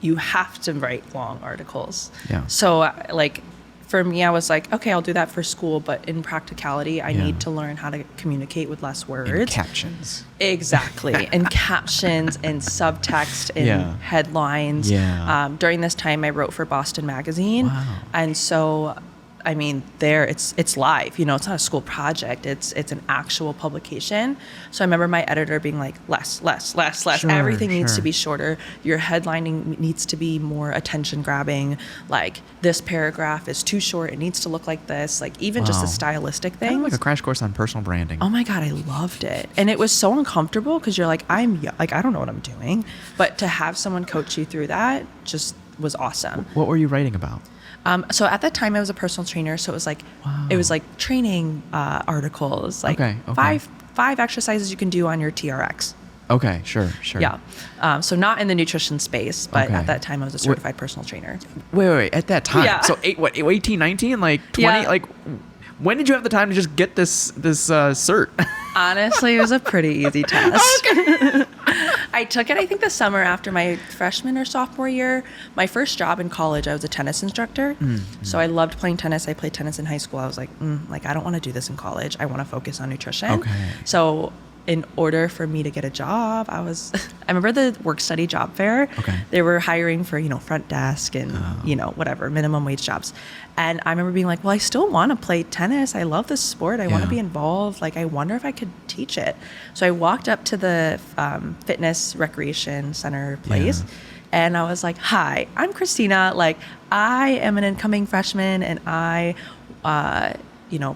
you have to write long articles.
Yeah.
So like for me, I was like, okay, I'll do that for school, but in practicality, I need to learn how to communicate with less words.
And captions.
Exactly. And captions and subtext and headlines.
Yeah.
During this time, I wrote for Boston Magazine. Wow. And so, I mean, it's live, it's not a school project. It's an actual publication. So I remember my editor being like, less.
Sure,
everything needs to be shorter. Your headlining needs to be more attention grabbing. Like this paragraph is too short. It needs to look like this. Like even just the stylistic thing.
Kind of like a crash course on personal branding.
Oh my God, I loved it. And it was so uncomfortable because you're like, I don't know what I'm doing. But to have someone coach you through that just was awesome.
What were you writing about?
So at that time I was a personal trainer, so it was like training articles, like five exercises you can do on your TRX.
Okay, sure.
Yeah. So not in the nutrition space, but at that time I was a certified personal trainer.
Wait, at that time?
Yeah.
So 18, 19, like 20, like when did you have the time to just get this cert?
Honestly, it was a pretty easy test. I took it, I think, the summer after my freshman or sophomore year. My first job in college, I was a tennis instructor. So I loved playing tennis. I played tennis in high school. I was like, I don't want to do this in college. I want to focus on nutrition. Okay. So in order for me to get a job, I remember the work study job fair.
Okay.
They were hiring for, front desk and, whatever, minimum wage jobs. And I remember being like, well, I still want to play tennis. I love this sport. I want to be involved. Like, I wonder if I could teach it. So I walked up to the fitness recreation center place and I was like, hi, I'm Christina. Like, I am an incoming freshman and I,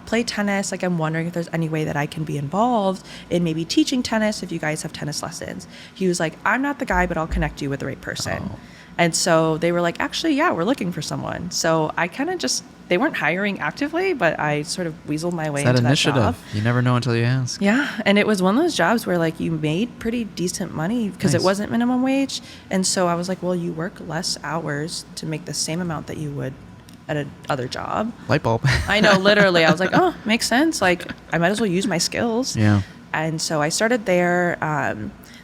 play tennis. Like, I'm wondering if there's any way that I can be involved in maybe teaching tennis if you guys have tennis lessons. He was like, I'm not the guy, but I'll connect you with the right person. Oh. And so they were like, actually, we're looking for someone. So I kind of they weren't hiring actively, but I sort of weaseled my way into that job.
You never know until you ask.
Yeah. And it was one of those jobs where like you made pretty decent money because it wasn't minimum wage. And so I was like, well, you work less hours to make the same amount that you would at another job.
Light bulb.
I know, literally. I was like, oh, makes sense. Like, I might as well use my skills.
Yeah.
And so I started there.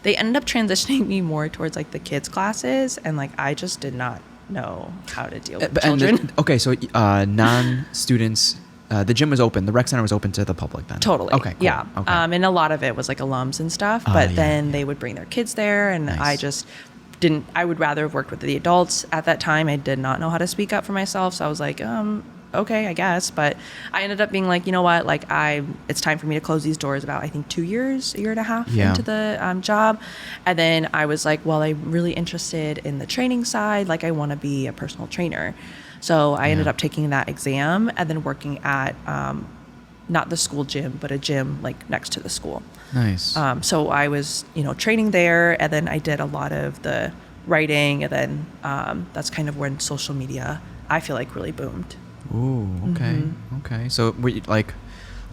They ended up transitioning me more towards like the kids classes, and like I just did not know how to deal with children.
So non-students, the gym was open. The rec center was open to the public then.
Totally.
Okay. Cool.
Yeah.
Okay.
And a lot of it was like alums and stuff, but then they would bring their kids there, and I just didn't. I would rather have worked with the adults at that time. I did not know how to speak up for myself, so I was like, okay, I guess. But I ended up being like, you know what? Like, it's time for me to close these doors about, I think, 2 years, a year and a half into the job. And then I was like, well, I'm really interested in the training side. Like, I want to be a personal trainer. So I ended up taking that exam and then working at not the school gym, but a gym like next to the school.
Nice.
So I was, training there, and then I did a lot of the writing, and then that's kind of when social media, I feel like, really boomed.
Ooh, okay.
Mm-hmm.
Okay. So we like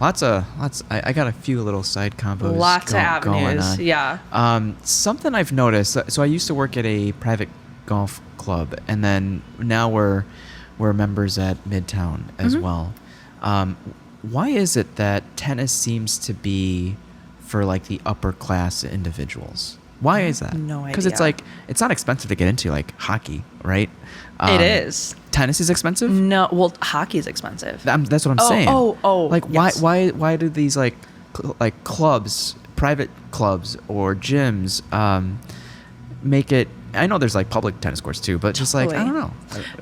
lots. I got a few little side combos.
Lots of avenues.
Going on.
Yeah.
Something I've noticed. So I used to work at a private golf club, and then now we're members at Midtown as well. Why is it that tennis seems to be for like the upper class individuals? Why is that?
No idea.
Because it's like, it's not expensive to get into, like hockey, right?
It is.
Tennis is expensive?
No, well, hockey is expensive.
That's what I'm saying. Like,
yes.
why do these like clubs, private clubs or gyms, make it? I know there's like public tennis courts too, but just like, I don't know.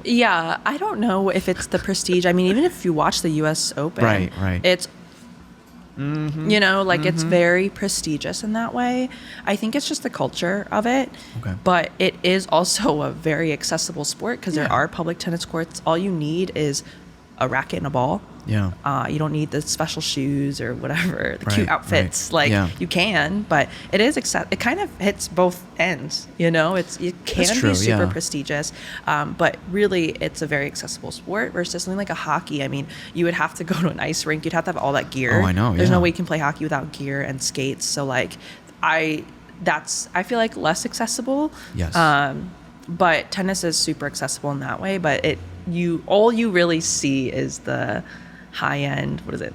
Yeah, I don't know if it's the prestige. I mean, even if you watch the U.S. Open,
right,
it's, you know, like it's very prestigious in that way. I think it's just the culture of it.
Okay.
But it is also a very accessible sport because there are public tennis courts. All you need is a racket and a ball.
Yeah.
You don't need the special shoes or whatever, the cute outfits.
Right.
Like you can, but it is it kind of hits both ends, you know. It can be super prestigious, but really it's a very accessible sport versus something like a hockey. I mean, you would have to go to an ice rink. You'd have to have all that gear.
Oh, I know.
There's no way you can play hockey without gear and skates. So like I feel like less accessible.
Yes.
But tennis is super accessible in that way, but all you really see is the high end, what is it?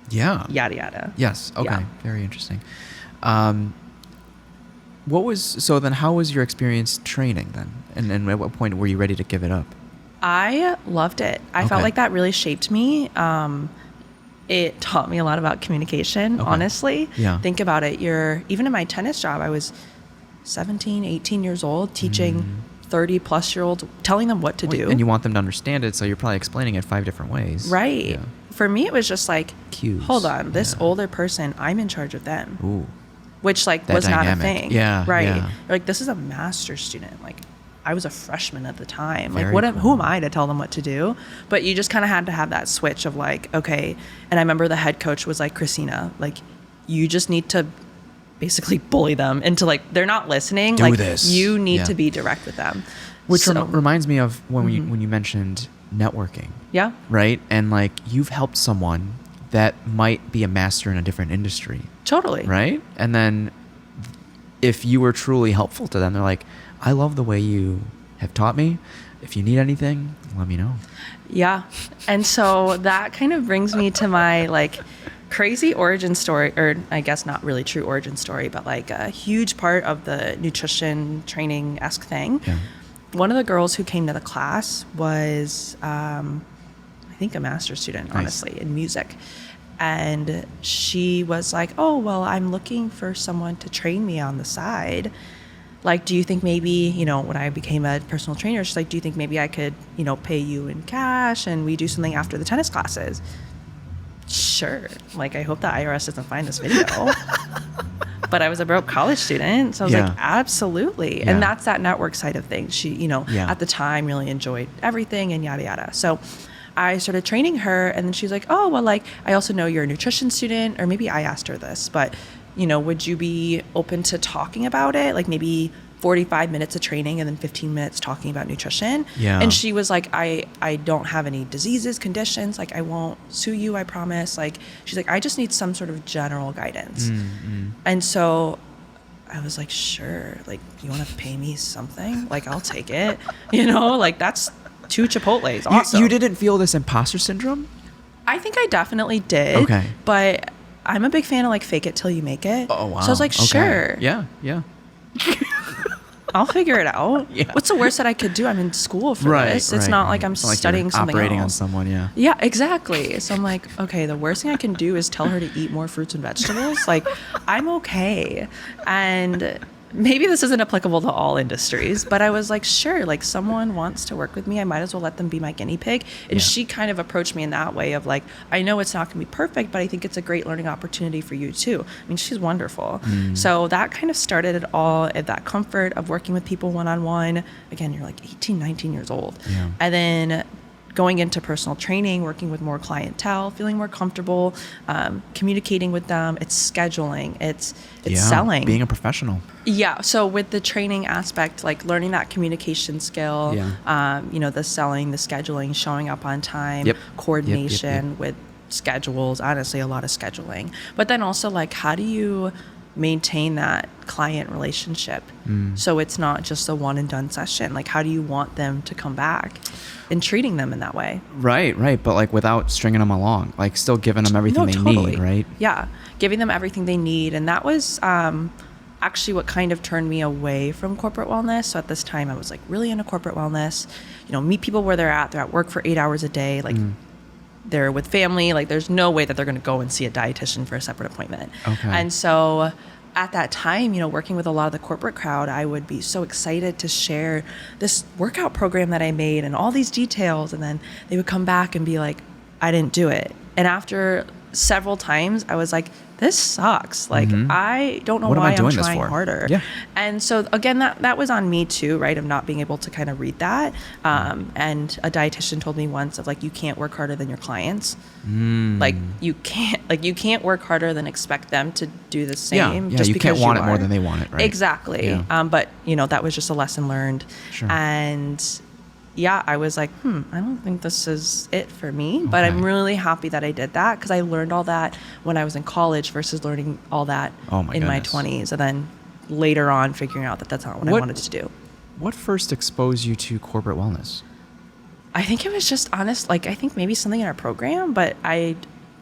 Yeah.
Yada yada.
Yes. Okay.
Yeah.
Very interesting. So then how was your experience training then? And at what point were you ready to give it up?
I loved it. I felt like that really shaped me. It taught me a lot about communication, honestly.
Yeah.
Think about it. Even in my tennis job, I was 17, 18 years old teaching 30 plus year olds, telling them what to do.
And you want them to understand it, so you're probably explaining it 5 different ways.
Right.
Yeah.
For me, it was just like,
cues.
Hold on, this older person, I'm in charge of them.
Ooh.
Which like
That
was
dynamic.
not a thing.
Yeah.
Right.
Yeah.
Like, this is a master's student. Like, I was a freshman at the time.
Very
Like,
cool.
who am I to tell them what to do? But you just kind of had to have that switch of like, okay. And I remember the head coach was like, Christina, like, you just need to basically bully them into like, they're not listening.
Do
like,
this.
You need to be direct with them.
Which reminds me of when you mentioned networking.
Yeah.
Right? And like, you've helped someone that might be a master in a different industry.
Totally.
Right? And then if you were truly helpful to them, they're like, I love the way you have taught me. If you need anything, let me know.
Yeah. And so that kind of brings me to my like crazy origin story, or I guess not really true origin story, but like a huge part of the nutrition training-esque thing.
Yeah.
One of the girls who came to the class was, I think, a master's student, honestly, in music. And she was like, oh, well, I'm looking for someone to train me on the side. Like, do you think maybe, you know, when I became a personal trainer, she's like, do you think maybe I could, you know, pay you in cash and we do something after the tennis classes? Sure. Like, I hope the IRS doesn't find this video. But I was a broke college student, so I was like, absolutely.
Yeah.
And that's that network side of things. She, you know, at the time really enjoyed everything and yada, yada. So I started training her, and then she's like, oh, well, like, I also know you're a nutrition student, or maybe I asked her this, but, you know, would you be open to talking about it? Like maybe 45 minutes of training and then 15 minutes talking about nutrition.
Yeah.
And she was like, I don't have any diseases, conditions. Like, I won't sue you, I promise. Like, she's like, I just need some sort of general guidance. And so I was like, sure. Like, you want to pay me something? Like, I'll take it. You know, like, that's 2 Chipotles. Awesome.
You didn't feel this imposter syndrome?
I think I definitely did.
Okay.
But I'm a big fan of like fake it till you make it.
Oh, wow.
So I was like, sure.
Yeah.
I'll figure it out.
Yeah.
What's the worst that I could do? I'm in school for this. It's not like I'm studying something
operating
else.
on someone, yeah.
Yeah, exactly. So I'm like, okay, the worst thing I can do is tell her to eat more fruits and vegetables. Like, I'm okay. And maybe this isn't applicable to all industries, but I was like, sure, like someone wants to work with me. I might as well let them be my guinea pig. And she kind of approached me in that way of like, I know it's not going to be perfect, but I think it's a great learning opportunity for you too. I mean, she's wonderful. So that kind of started it all at that comfort of working with people one-on-one. Again, you're like 18, 19 years old. Yeah. And then going into personal training, working with more clientele, feeling more comfortable, communicating with them. It's scheduling. It's selling.
Being a professional.
Yeah. So with the training aspect, like learning that communication skill, you know, the selling, the scheduling, showing up on time, coordination with schedules, honestly, a lot of scheduling. But then also like, how do you maintain that client relationship. So it's not just a one and done session. Like, how do you want them to come back and treating them in that way?
Right. But like without stringing them along, like still giving them everything they need, right?
Yeah. Giving them everything they need. And that was actually what kind of turned me away from corporate wellness. So at this time I was like really into corporate wellness, meet people where they're at work for 8 hours a day. Like they're with family. Like there's no way that they're going to go and see a dietitian for a separate appointment.
Okay.
And so at that time, working with a lot of the corporate crowd, I would be so excited to share this workout program that I made and all these details. And then they would come back and be like, I didn't do it. And after several times, I was like, this sucks. Like, I don't know why I'm trying harder.
Yeah.
And so again, that was on me too, right? Of not being able to kind of read that. And a dietitian told me once of like, you can't work harder than your clients. Like you can't work harder than expect them to do the same.
Yeah.
Just
you
because
can't want it more than they want it, right?
Exactly.
Yeah.
But that was just a lesson learned.
Sure.
And yeah, I was like, I don't think this is it for me, but I'm really happy that I did that because I learned all that when I was in college versus learning all that in my 20s. And then later on figuring out that that's not what I wanted to do.
What first exposed you to corporate wellness?
I think it was just honest. Like, I think maybe something in our program, but I,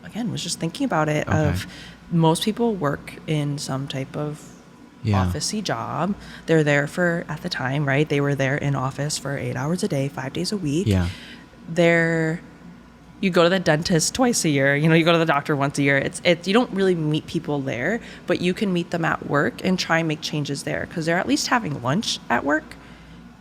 again, was just thinking about it of most people work in some type of office-y job. They're there for, at the time, right? They were there in office for 8 hours a day, 5 days a week.
Yeah.
You go to the dentist twice a year. You go to the doctor once a year. It's you don't really meet people there, but you can meet them at work and try and make changes there because they're at least having lunch at work.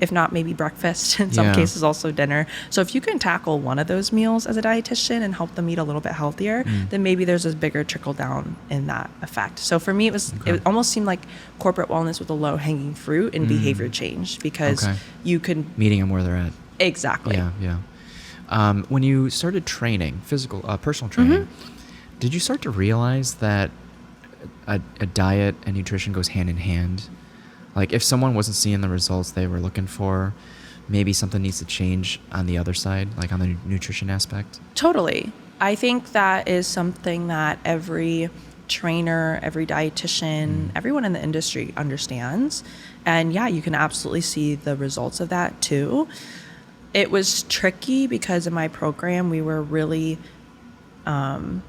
If not, maybe breakfast, in some cases also dinner. So if you can tackle one of those meals as a dietitian and help them eat a little bit healthier, then maybe there's a bigger trickle down in that effect. So for me, it almost seemed like corporate wellness was a low hanging fruit in behavior change because you can...
Meeting them where they're at.
Exactly.
Yeah. When you started training, personal training, did you start to realize that a diet and nutrition goes hand in hand? Like if someone wasn't seeing the results they were looking for, maybe something needs to change on the other side, like on the nutrition aspect?
Totally. I think that is something that every trainer, every dietitian, everyone in the industry understands. And yeah, you can absolutely see the results of that too. It was tricky because in my program, we were really on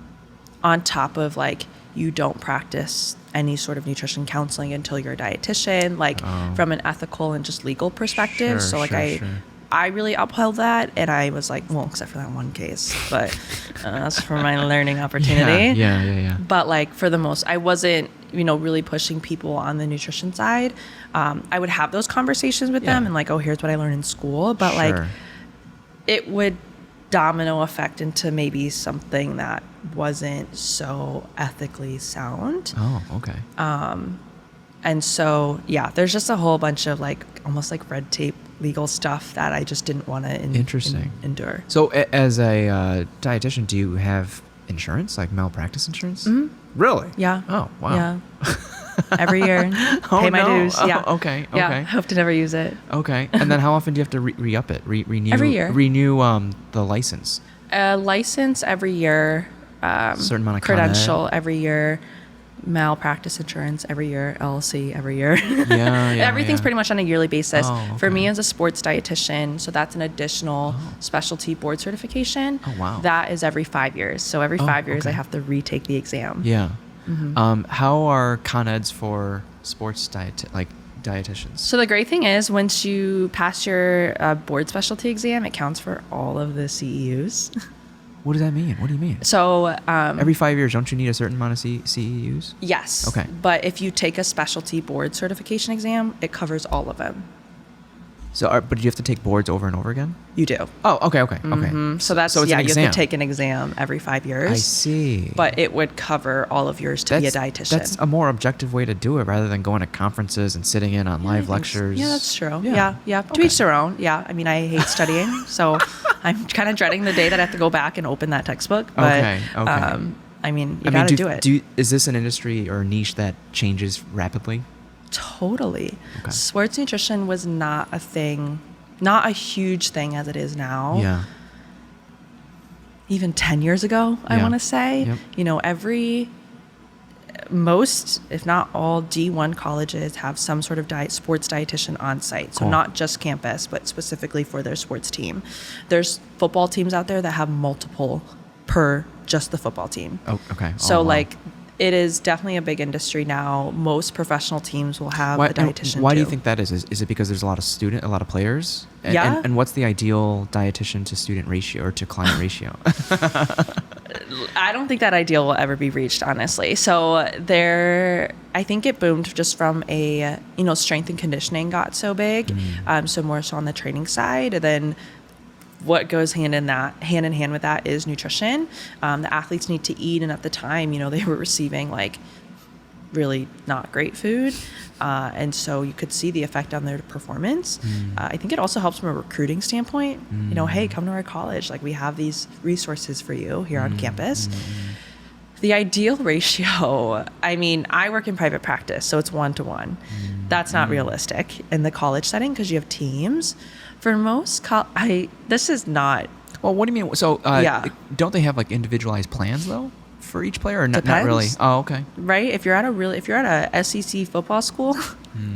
top of like, you don't practice any sort of nutrition counseling until you're a dietitian, like from an ethical and just legal perspective. I really upheld that, and I was like, well, except for that one case, but that's for my learning opportunity.
Yeah.
But like for the most, I wasn't, really pushing people on the nutrition side. I would have those conversations with them and like, oh, here's what I learned in school, but like it would domino effect into maybe something that wasn't so ethically sound.
Oh, okay.
And so, there's just a whole bunch of like almost like red tape legal stuff that I just didn't want to endure.
So as a dietitian, do you have insurance, like malpractice insurance? Mm-hmm. Really?
Yeah.
Oh, wow.
Yeah. Every year, pay my dues. Yeah.
Okay.
Yeah. Hope to never use it.
Okay. And then how often do you have to re-up it? Renew
every year.
Renew the license.
License every year.
Certain amount of
credential every year. Malpractice insurance every year. LLC every year. Everything's pretty much on a yearly basis. For me as a sports dietitian, so that's an additional specialty board certification.
Oh, wow.
That is every 5 years. So every 5 years I have to retake the exam.
Yeah. Mm-hmm. How are con eds for sports dietitians?
So the great thing is once you pass your board specialty exam, it counts for all of the CEUs.
What does that mean? What do you mean?
So
every 5 years, don't you need a certain amount of CEUs?
Yes.
Okay.
But if you take a specialty board certification exam, it covers all of them.
So, but do you have to take boards over and over again?
You do.
Oh, okay. Mm-hmm.
So that's
it's an exam.
You have to take an exam every 5 years.
I see.
But it would cover all of yours to be a dietitian.
That's a more objective way to do it rather than going to conferences and sitting in on live lectures.
Yeah, that's true. Yeah. To each their own. Yeah. I mean, I hate studying, so I'm kind of dreading the day that I have to go back and open that textbook. But,
okay.
I mean, you got to do it.
Is this an industry or a niche that changes rapidly?
Totally.
Okay.
Sports nutrition was not a thing. Not a huge thing as it is now.
Yeah.
Even 10 years ago, I want to say.
Yep.
Every most, if not all, D1 colleges have some sort of sports dietitian on site. So not just campus, but specifically for their sports team. There's football teams out there that have multiple per just the football team.
Oh, okay.
So like, it is definitely a big industry now. Most professional teams will have a dietitian.
Why do you think that is? Is it because there's a lot of players?
Yeah.
And what's the ideal dietitian to student ratio or to client ratio?
I don't think that ideal will ever be reached, honestly. So I think it boomed just from strength and conditioning got so big. So more so on the training side. And then what goes hand in hand with that is nutrition. The athletes need to eat, and at the time, they were receiving like really not great food, and so you could see the effect on their performance. I think it also helps from a recruiting standpoint. Hey, come to our college. Like, we have these resources for you here on campus. The ideal ratio, I mean, I work in private practice, so it's 1-to-1. That's not realistic in the college setting because you have teams. For most, this is not.
Well, what do you mean? So, don't they have like individualized plans though for each player, or not really? Oh, okay.
Right. If you're at a SEC football school,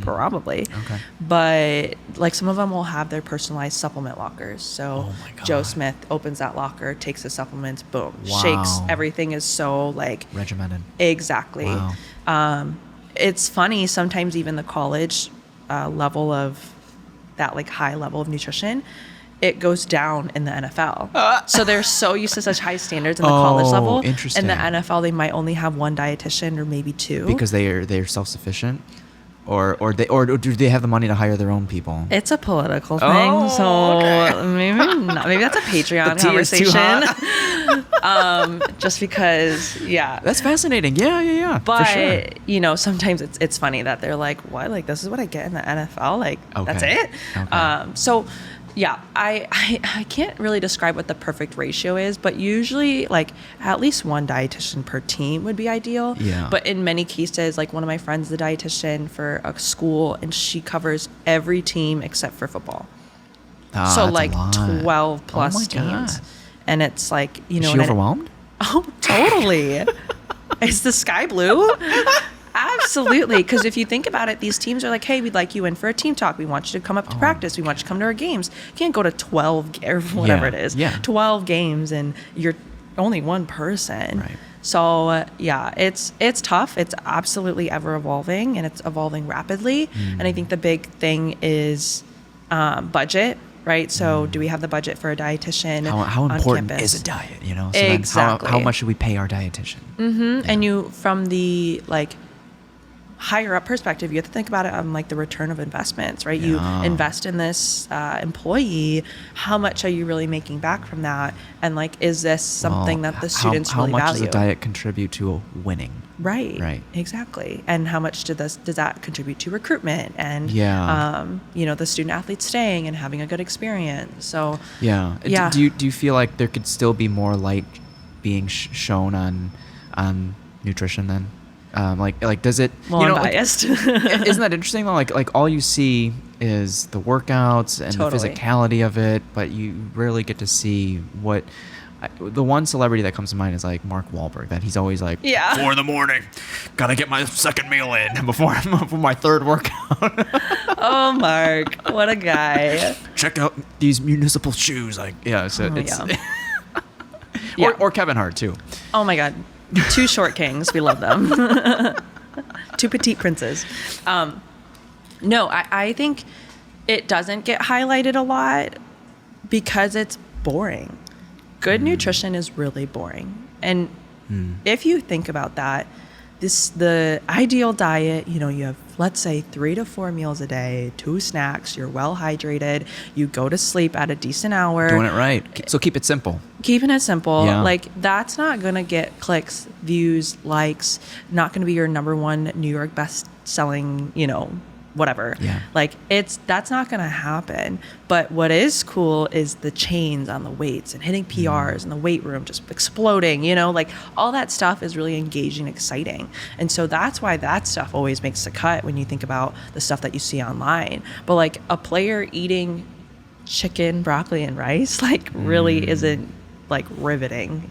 probably.
Okay.
But like some of them will have their personalized supplement lockers. So Joe Smith opens that locker, takes the supplements, boom, shakes. Everything is so like
regimented.
Exactly.
Wow.
It's funny sometimes even the college level of that like high level of nutrition, it goes down in the NFL. So they're so used to such high standards in the college level.
Interesting.
In the NFL, they might only have one dietitian or maybe two.
Because they're self-sufficient, or do they have the money to hire their own people?
It's a political thing, maybe not. Maybe that's a Patreon conversation. Just because,
that's fascinating. Yeah.
But
for sure.
Sometimes it's funny that they're like, "What? Like, this is what I get in the NFL? Like, that's it?"
Okay.
So, I can't really describe what the perfect ratio is, but usually like at least one dietitian per team would be ideal.
Yeah.
But in many cases, like one of my friends is the dietitian for a school, and she covers every team except for football. So like 12 plus teams. And it's like,
Is she overwhelmed?
Oh, totally. Is the sky blue? Absolutely. Because if you think about it, these teams are like, hey, we'd like you in for a team talk. We want you to come up to practice. We want you to come to our games. You can't go to 12 or whatever it is. 12 games and you're only one person.
Right.
So, it's tough. It's absolutely ever evolving, and it's evolving rapidly. And I think the big thing is budget. Right. So do we have the budget for a dietitian?
How important
campus?
is a diet? So
exactly.
Then how much should we pay our dietitian?
Yeah. And from the like higher up perspective, you have to think about it on like the return of investments, right? You invest in this employee. How much are you really making back from that? And like, is this something that the students really value?
How much does a diet contribute to winning?
Right. Exactly. And how much does that contribute to recruitment and the student athletes staying and having a good experience? So
Do you feel like there could still be more light being shown on nutrition then? Like does it?
Well, I'm biased.
Isn't that interesting though? Like all you see is the workouts and the physicality of it, but you rarely get to see what. The one celebrity that comes to mind is like Mark Wahlberg. That he's always like, 4 a.m, gotta get my second meal in before my third workout.
Oh, Mark, what a guy!
Check out these municipal shoes. Like, it's or Kevin Hart too.
Oh my God. 2 short kings. We love them. 2 petite princes. No, I think it doesn't get highlighted a lot because it's boring. Good nutrition is really boring. And if you think about that, the ideal diet, you have, let's say 3 to 4 meals a day, 2 snacks, you're well hydrated, you go to sleep at a decent hour.
Doing it right. So keep it simple.
Keeping it simple. Yeah. Like, that's not going to get clicks, views, likes, not going to be your number 1 New York best-selling, whatever.
Yeah.
Like, that's not going to happen. But what is cool is the chains on the weights and hitting PRs and the weight room just exploding, like all that stuff is really engaging, exciting. And so that's why that stuff always makes the cut when you think about the stuff that you see online. But like a player eating chicken, broccoli, and rice, like really isn't like riveting,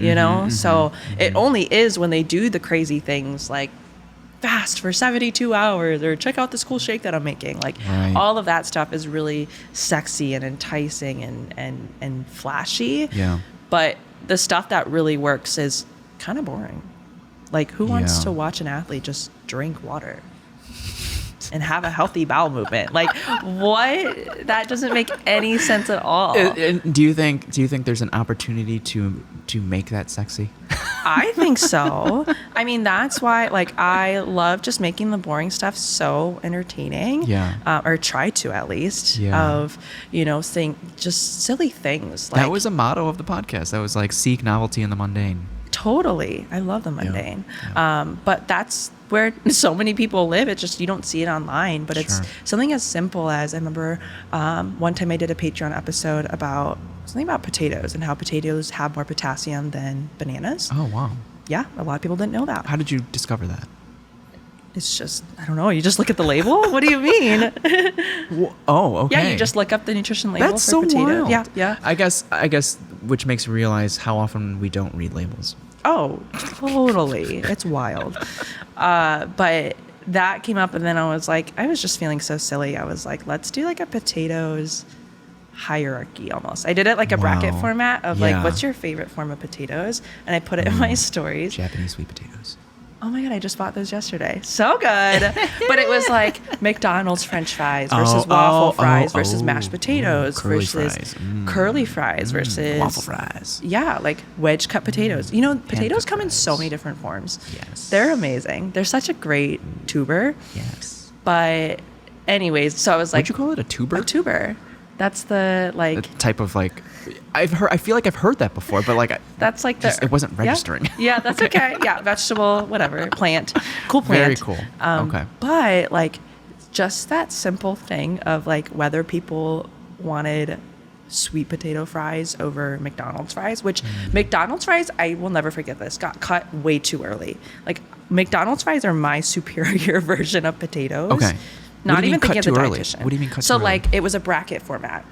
So it only is when they do the crazy things like fast for 72 hours or check out this cool shake that I'm making. Like all of that stuff is really sexy and enticing and flashy.
Yeah.
But the stuff that really works is kind of boring. Like who wants to watch an athlete just drink water and have a healthy bowel movement? Like what? That doesn't make any sense at all.
Do you think there's an opportunity to make that sexy?
I think so. I mean, that's why, like, I love just making the boring stuff so entertaining.
Yeah.
Or try to, at least.
Yeah.
Of, saying just silly things.
Like, that was a motto of the podcast. That was like, seek novelty in the mundane.
Totally. I love the mundane.
Yeah.
But that's where so many people live. It's just, you don't see it online. But it's something as simple as, I remember one time I did a Patreon episode about something about potatoes and how potatoes have more potassium than bananas.
Oh, wow.
Yeah, a lot of people didn't know that.
How did you discover that?
It's just, I don't know. You just look at the label? What do you mean?
Oh, okay.
Yeah, you just look up the nutrition label
That's
for
so
potato.
wild.
Yeah.
I guess, which makes me realize how often we don't read labels.
Oh, totally. It's wild. But that came up, and then I was just feeling so silly. I was like, let's do like a potatoes hierarchy almost. I did it like a bracket format of like, what's your favorite form of potatoes? And I put it in my stories.
Japanese sweet potatoes.
Oh my God, I just bought those yesterday. So good. But it was like McDonald's French fries versus waffle fries versus mashed potatoes versus curly fries versus
waffle fries.
Yeah, like wedge cut potatoes. Potatoes come in so many different forms.
Yes.
They're amazing. They're such a great tuber.
Yes.
But anyways, so I was like,
what'd you call it? A tuber?
A tuber. That's the like
a type of like, I feel like I've heard that before, but like
that's like
it wasn't registering.
Yeah, that's okay. Yeah, vegetable, whatever, plant, cool plant.
Very cool. Okay.
But like, just that simple thing of like whether people wanted sweet potato fries over McDonald's fries, which McDonald's fries, I will never forget this, got cut way too early. Like McDonald's fries are my superior version of potatoes.
Okay.
Not even thinking of the
early?
dietitian.
What do you mean cut
so
too early?
like it was a bracket format.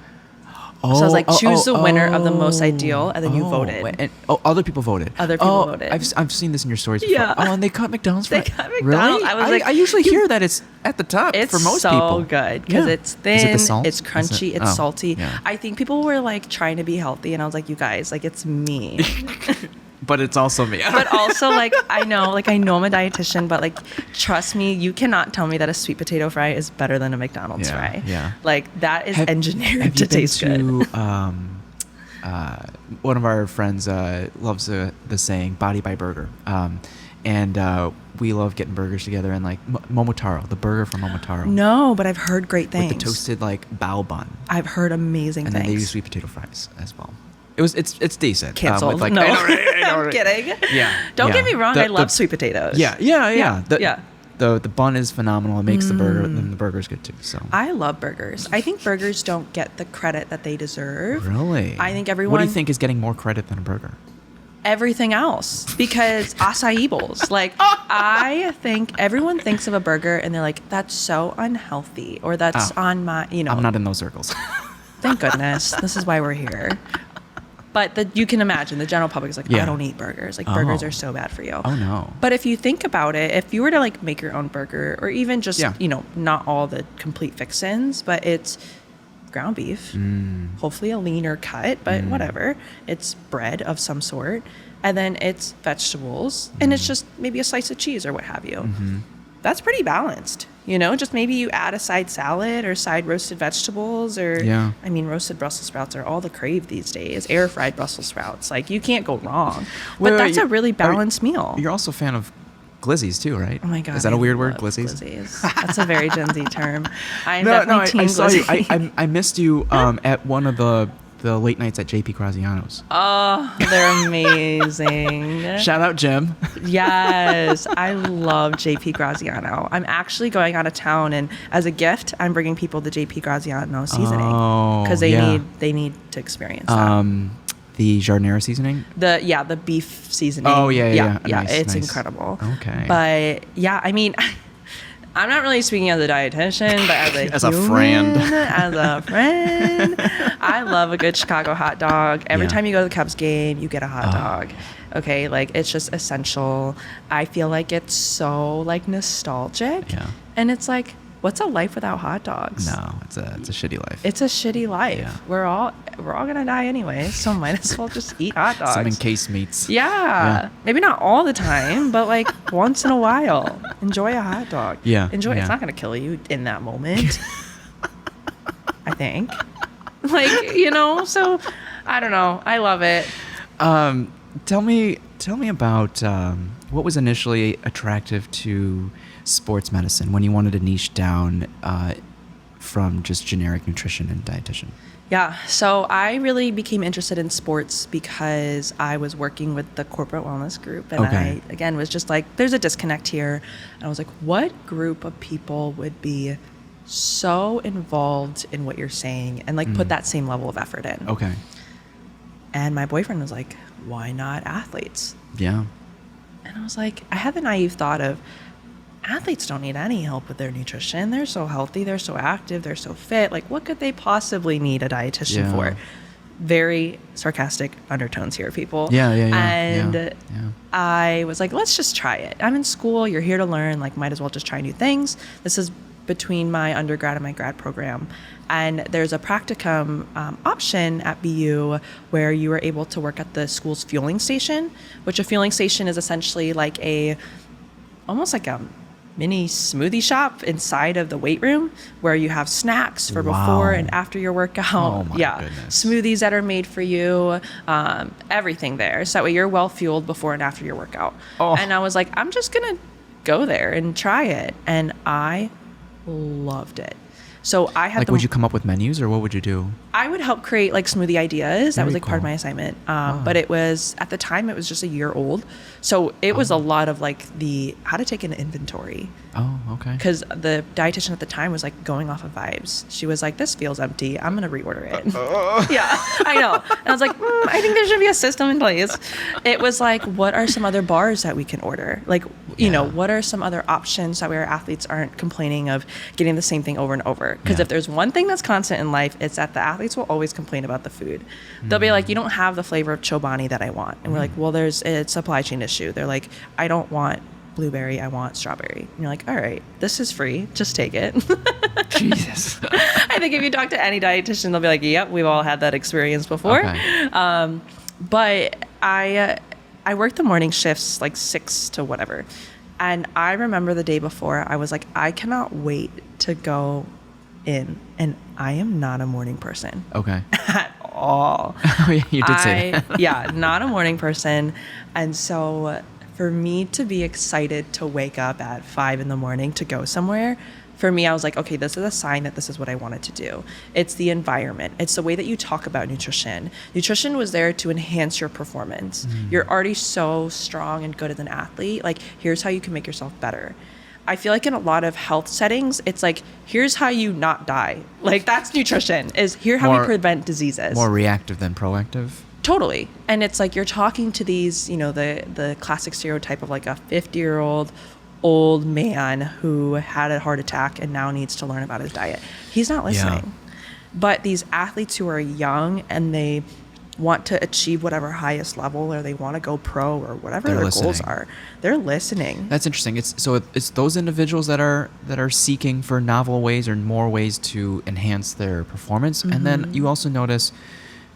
So I was like, choose the winner of the most ideal, and then you voted.
And other people voted.
Other people voted.
I've seen this in your stories before.
Yeah.
Oh, and they cut McDonald's fries.
They cut McDonald's.
Really? I usually hear that it's at the top for most people.
It's so good because it's thin,
Is it the salt?
it's crunchy, it's salty. Yeah. I think people were like trying to be healthy, and I was like, you guys, like it's me.
But it's also me.
But also, like, I know I'm a dietitian, but like, trust me, you cannot tell me that a sweet potato fry is better than a McDonald's fry.
Yeah.
Like, that is engineered to taste good.
One of our friends loves the saying "body by burger," and we love getting burgers together. And like Momotaro, the burger from Momotaro.
No, but I've heard great things.
With the toasted like bao bun.
I've heard amazing things.
And then they use sweet potato fries as well. It's decent.
Canceled.
Like,
no,
I know,
I'm kidding.
Yeah.
Don't get me wrong. I love sweet potatoes.
Yeah. The bun is phenomenal. It makes the burger, and the burger's good too. So
I love burgers. I think burgers don't get the credit that they deserve.
Really?
I think everyone.
What do you think is getting more credit than a burger?
Everything else, because acai bowls. Like, I think everyone thinks of a burger and they're like, that's so unhealthy, or that's on my,
I'm not in those circles.
Thank goodness. This is why we're here. But you can imagine the general public is like, I don't eat burgers. Like, burgers are so bad for you.
Oh, no.
But if you think about it, if you were to like make your own burger, or even just, not all the complete fixins, but it's ground beef, hopefully a leaner cut, but whatever. It's bread of some sort. And then it's vegetables, and it's just maybe a slice of cheese or what have you. That's pretty balanced. Just maybe you add a side salad or side roasted vegetables, or, I mean, roasted Brussels sprouts are all the crave these days. Air fried Brussels sprouts. Like, you can't go wrong. But that's a really balanced meal.
You're also a fan of glizzies too, right?
Oh my God.
Is that a weird word? Glizzies?
That's a very Gen Z term. I'm
I
definitely team
saw you.
glizzy.
I missed you at one of the late nights at JP Graziano's.
Oh, they're amazing.
Shout out, Jim.
Yes, I love JP Graziano. I'm actually going out of town, and as a gift, I'm bringing people the JP Graziano seasoning because they need to experience that.
The jardinera seasoning?
The beef seasoning.
Oh, yeah.
Nice, it's
nice.
incredible.
Okay.
But yeah, I mean, I'm not really speaking as a dietitian, but as a
As
human,
a friend.
as a friend, I love a good Chicago hot dog. Every time you go to the Cubs game, you get a hot dog. Okay, like it's just essential. I feel like it's so like nostalgic.
Yeah.
And it's like, what's a life without hot dogs?
No, it's a shitty life.
It's a shitty life.
Yeah.
We're all gonna die anyway, so might as well just eat hot dogs.
Some encased meats.
Yeah. Maybe not all the time, but like once in a while. Enjoy a hot dog.
Yeah.
Enjoy.
Yeah.
It's not gonna kill you in that moment. I think. Like, you know, so I don't know. I love it.
Tell me about what was initially attractive to sports medicine when you wanted to niche down from just generic nutrition and dietitian.
Yeah, so I really became interested in sports because I was working with the corporate wellness group, and I, again, was just like, there's a disconnect here. And I was like, what group of people would be so involved in what you're saying and like put that same level of effort in?
Okay.
And my boyfriend was like, why not athletes?
Yeah.
And I was like, I had the naive thought of, athletes don't need any help with their nutrition. They're so healthy. They're so active. They're so fit. Like, what could they possibly need a dietitian for? Very sarcastic undertones here, people.
Yeah.
And I was like, let's just try it. I'm in school. You're here to learn. Like, might as well just try new things. This is between my undergrad and my grad program. And there's a practicum option at BU where you are able to work at the school's fueling station, which a fueling station is essentially like almost like a mini smoothie shop inside of the weight room where you have snacks for before and after your workout.
Oh my goodness.
Smoothies that are made for you, everything there. So that way you're well fueled before and after your workout. And I was like, I'm just going to go there and try it. And I loved it. So I had
would you come up with menus or what would you do?
I would help create like smoothie ideas. That was like
Very
part of
cool.
my assignment. But it was, at the time, it was just a year old. So it was a lot of like how to take an inventory.
Oh, okay.
Because the dietitian at the time was like going off of vibes. She was like, this feels empty. I'm going to reorder it. Yeah, I know. And I was like, I think there should be a system in place. It was like, what are some other bars that we can order? Like, you know, what are some other options that way our athletes aren't complaining of getting the same thing over and over? Because if there's one thing that's constant in life, it's that the athletes will always complain about the food. They'll be like, you don't have the flavor of Chobani that I want. And we're like, well, there's a supply chain issue. They're like, I don't want blueberry, I want strawberry. And you're like, all right, this is free. Just take it.
Jesus.
I think if you talk to any dietitian, they'll be like, yep, we've all had that experience before.
Okay.
But I worked the morning shifts, like 6 to whatever. And I remember the day before, I was like, I cannot wait to go in. And I am not a morning person.
Okay.
At all.
Oh, yeah, you did say that.
Yeah, not a morning person. And so for me to be excited to wake up at 5 a.m. to go somewhere, for me, I was like, okay, this is a sign that this is what I wanted to do. It's the environment. It's the way that you talk about nutrition. Nutrition was there to enhance your performance. You're already so strong and good as an athlete. Like, here's how you can make yourself better. I feel like in a lot of health settings, it's like, here's how you not die. Like, that's nutrition, is here's how we prevent diseases.
More reactive than proactive.
Totally. And it's like you're talking to these, you know, the classic stereotype of like a 50-year-old old man who had a heart attack and now needs to learn about his diet. He's not listening. Yeah. But these athletes who are young and they want to achieve whatever highest level, or they want to go pro, or whatever their goals are, they're listening.
That's interesting. It's those individuals that are seeking for novel ways or more ways to enhance their performance. And then you also notice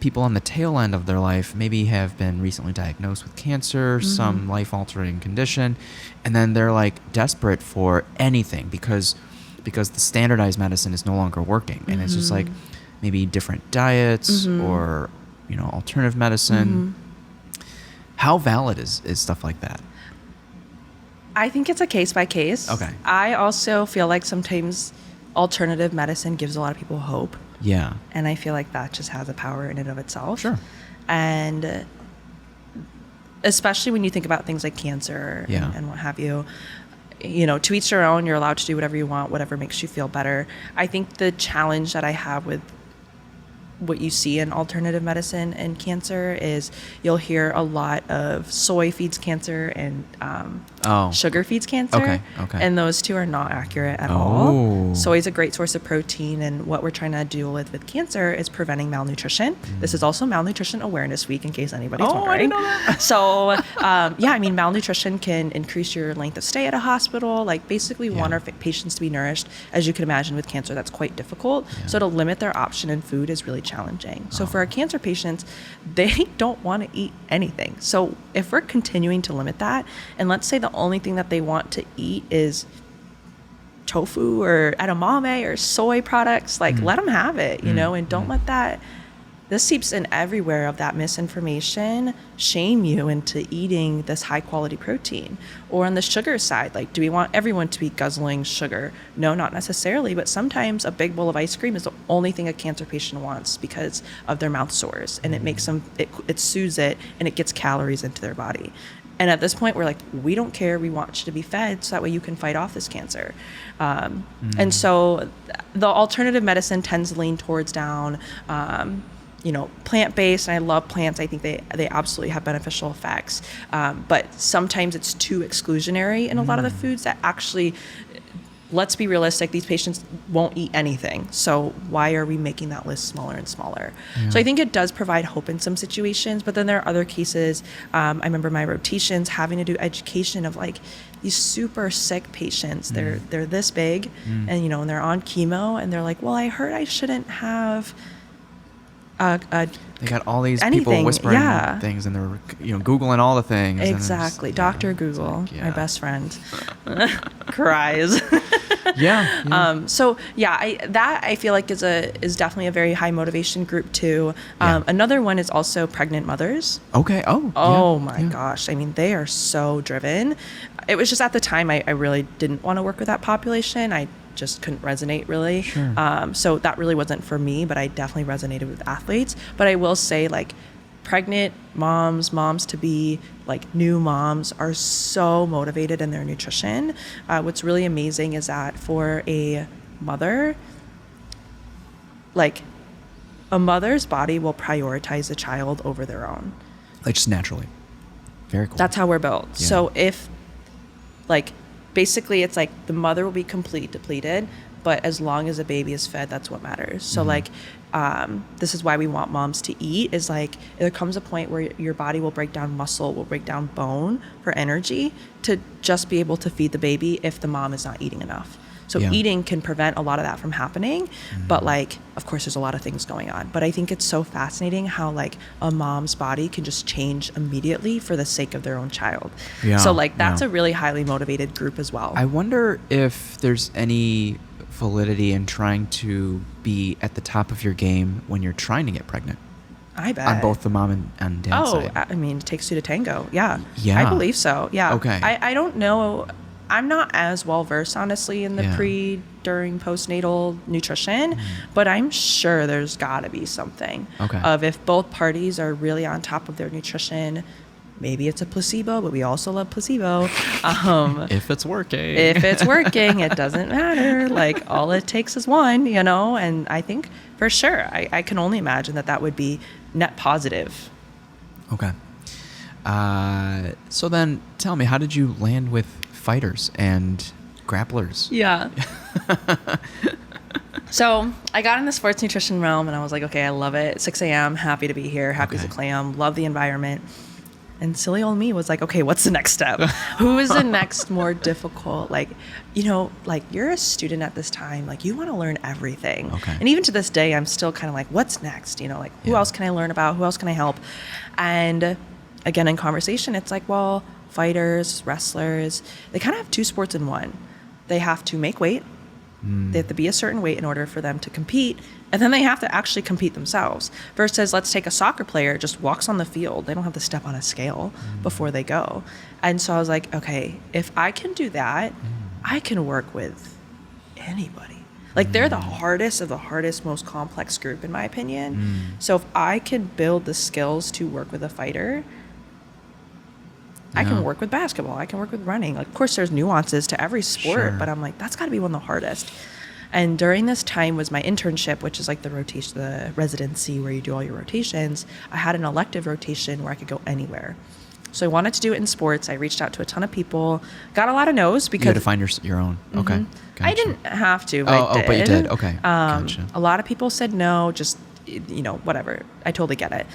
people on the tail end of their life maybe have been recently diagnosed with cancer, some life-altering condition, and then they're like desperate for anything because the standardized medicine is no longer working, and it's just like maybe different diets or, you know, alternative medicine. How valid is stuff like that?
I think it's a case by case.
Okay.
I also feel like sometimes alternative medicine gives a lot of people hope.
Yeah.
And I feel like that just has a power in and of itself.
Sure.
And especially when you think about things like cancer and what have you, you know, to each their own, you're allowed to do whatever you want, whatever makes you feel better. I think the challenge that I have with what you see in alternative medicine and cancer is you'll hear a lot of soy feeds cancer and Sugar feeds cancer.
Okay.
And those two are not accurate at
Oh.
all. Soy is a great source of protein, and what we're trying to deal with cancer is preventing malnutrition. This is also Malnutrition Awareness Week, in case anybody's wondering.
I didn't know that.
So, yeah, I mean, malnutrition can increase your length of stay at a hospital. Like, basically, we want our patients to be nourished. As you can imagine, with cancer, that's quite difficult. So to limit their option in food is really challenging. So for our cancer patients, they don't want to eat anything. So if we're continuing to limit that, and let's say the only thing that they want to eat is tofu or edamame or soy products, like let them have it, you know, and don't let that, this seeps in everywhere of that misinformation, shame you into eating this high quality protein. Or on the sugar side, like, do we want everyone to be guzzling sugar? No, not necessarily, but sometimes a big bowl of ice cream is the only thing a cancer patient wants because of their mouth sores, and it makes them, it soothes it, and it gets calories into their body. And at this point, we're like, we don't care. We want you to be fed so that way you can fight off this cancer. And so the alternative medicine tends to lean towards down, you know, plant-based. And I love plants. I think they absolutely have beneficial effects. But sometimes it's too exclusionary in a lot of the foods that actually, let's be realistic, these patients won't eat anything. So why are we making that list smaller and smaller? So I think it does provide hope in some situations, but then there are other cases. I remember my rotations having to do education of like these super sick patients. They're this big and, you know, and they're on chemo and they're like, well, I heard I shouldn't have
they got all these
anything,
people whispering things, and they're, you know, Googling all the things.
Exactly. Dr. Google, my best friend, cries. So yeah, I feel like is definitely a very high motivation group too. Another one is also pregnant mothers.
Okay.
Oh my gosh. I mean, they are so driven. It was just at the time I really didn't want to work with that population. I just couldn't resonate really. So that really wasn't for me, but I definitely resonated with athletes. But I will say, like, pregnant moms to be, like, new moms are so motivated in their nutrition. What's really amazing is that for a mother, like, a mother's body will prioritize the child over their own.
Like, just naturally. Very cool.
That's how we're built. So if, like, basically it's like the mother will be completely depleted, but as long as the baby is fed, that's what matters. So like, this is why we want moms to eat, is like, there comes a point where your body will break down muscle, will break down bone for energy to just be able to feed the baby if the mom is not eating enough. So eating can prevent a lot of that from happening. But like, of course, there's a lot of things going on. But I think it's so fascinating how like a mom's body can just change immediately for the sake of their own child. So like, that's a really highly motivated group as well.
I wonder if there's any validity in trying to be at the top of your game when you're trying to get pregnant.
I bet.
On both the mom and dad side.
I mean, it takes two to tango. Yeah.
Yeah.
I believe so. Yeah.
Okay.
I don't know. I'm not as well versed, honestly, in the pre, during, postnatal nutrition, but I'm sure there's got to be something of if both parties are really on top of their nutrition. Maybe it's a placebo, but we also love placebo.
If it's working.
It doesn't matter. Like, all it takes is one, you know? And I think for sure, I can only imagine that would be net positive.
Okay. So then tell me, how did you land with fighters and grapplers?
Yeah. So I got in the sports nutrition realm and I was like, okay, I love it. 6 a.m., happy to be here, happy as a clam, love the environment. And silly old me was like, okay, what's the next step? Who is the next more difficult? Like, you know, like, you're a student at this time, like, you want to learn everything. And even to this day, I'm still kind of like, what's next? You know, like, who else can I learn about? Who else can I help? And again, in conversation, it's like, well, fighters, wrestlers, they kind of have two sports in one. They have to make weight. They have to be a certain weight in order for them to compete. And then they have to actually compete themselves. Versus, let's take a soccer player, just walks on the field. They don't have to step on a scale before they go. And so I was like, okay, if I can do that, I can work with anybody. Like, they're the hardest of the hardest, most complex group, in my opinion. So if I can build the skills to work with a fighter, I can work with basketball. I can work with running. Like, of course, there's nuances to every sport, but I'm like, that's got to be one of the hardest. And during this time was my internship, which is like the residency where you do all your rotations. I had an elective rotation where I could go anywhere. So I wanted to do it in sports. I reached out to a ton of people, got a lot of no's because
you had to find your own. Okay. Gotcha.
I didn't have to,
but but you did. Okay. Gotcha.
A lot of people said no, just, whatever. I totally get it.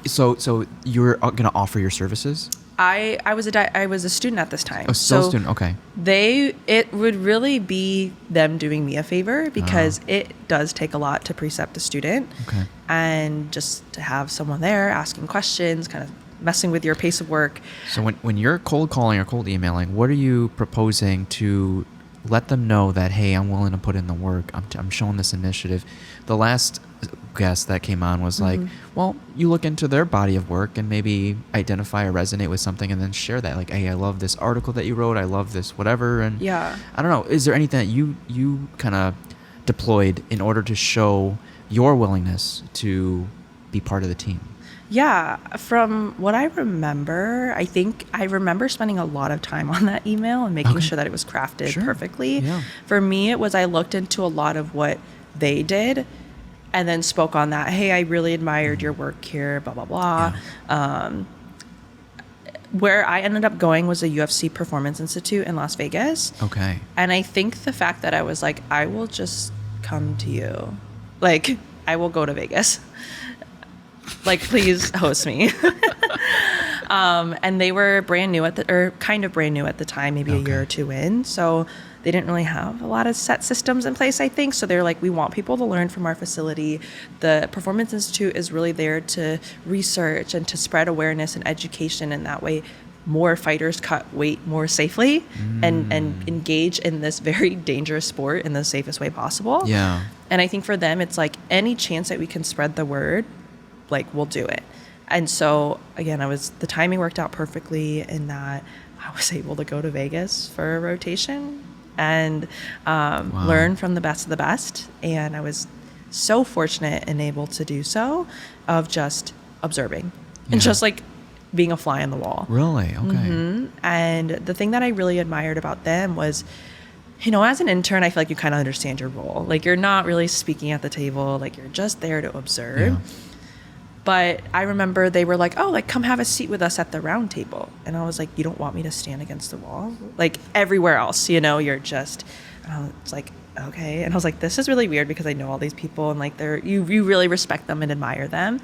So you're going to offer your services?
I was a student at this time.
Oh, still a student. Okay.
It would really be them doing me a favor because it does take a lot to precept a student.
Okay.
And just to have someone there asking questions, kind of messing with your pace of work.
So when you're cold calling or cold emailing, what are you proposing to let them know that, hey, I'm willing to put in the work. I'm showing this initiative. The last guest that came on was like, well, you look into their body of work and maybe identify or resonate with something and then share that. Like, hey, I love this article that you wrote. I love this whatever. And
yeah,
I don't know. Is there anything that you kind of deployed in order to show your willingness to be part of the team?
Yeah, from what I remember, I think I remember spending a lot of time on that email and making sure that it was crafted perfectly.
Yeah.
For me, it was I looked into a lot of what they did and then spoke on that. Hey, I really admired your work here, blah, blah, blah. Yeah. Where I ended up going was a UFC Performance Institute in Las Vegas.
Okay.
And I think the fact that I was like, I will just come to you. Like, I will go to Vegas. Like, please host me. And they were brand new kind of brand new at the time, maybe a year or two in. So they didn't really have a lot of set systems in place, I think. So they're like, we want people to learn from our facility. The Performance Institute is really there to research and to spread awareness and education. And that way, more fighters cut weight more safely and engage in this very dangerous sport in the safest way possible.
Yeah.
And I think for them, it's like any chance that we can spread the word, like, we'll do it. And so again, the timing worked out perfectly in that I was able to go to Vegas for a rotation and learn from the best of the best. And I was so fortunate and able to do so, of just observing and just like being a fly on the wall.
Really? Okay.
Mm-hmm. And the thing that I really admired about them was, as an intern, I feel like you kind of understand your role. Like, you're not really speaking at the table. Like, you're just there to observe. Yeah. But I remember they were like, oh, like, come have a seat with us at the round table. And I was like, you don't want me to stand against the wall? Like, everywhere else, you're just, it's like, okay. And I was like, this is really weird because I know all these people and like you really respect them and admire them.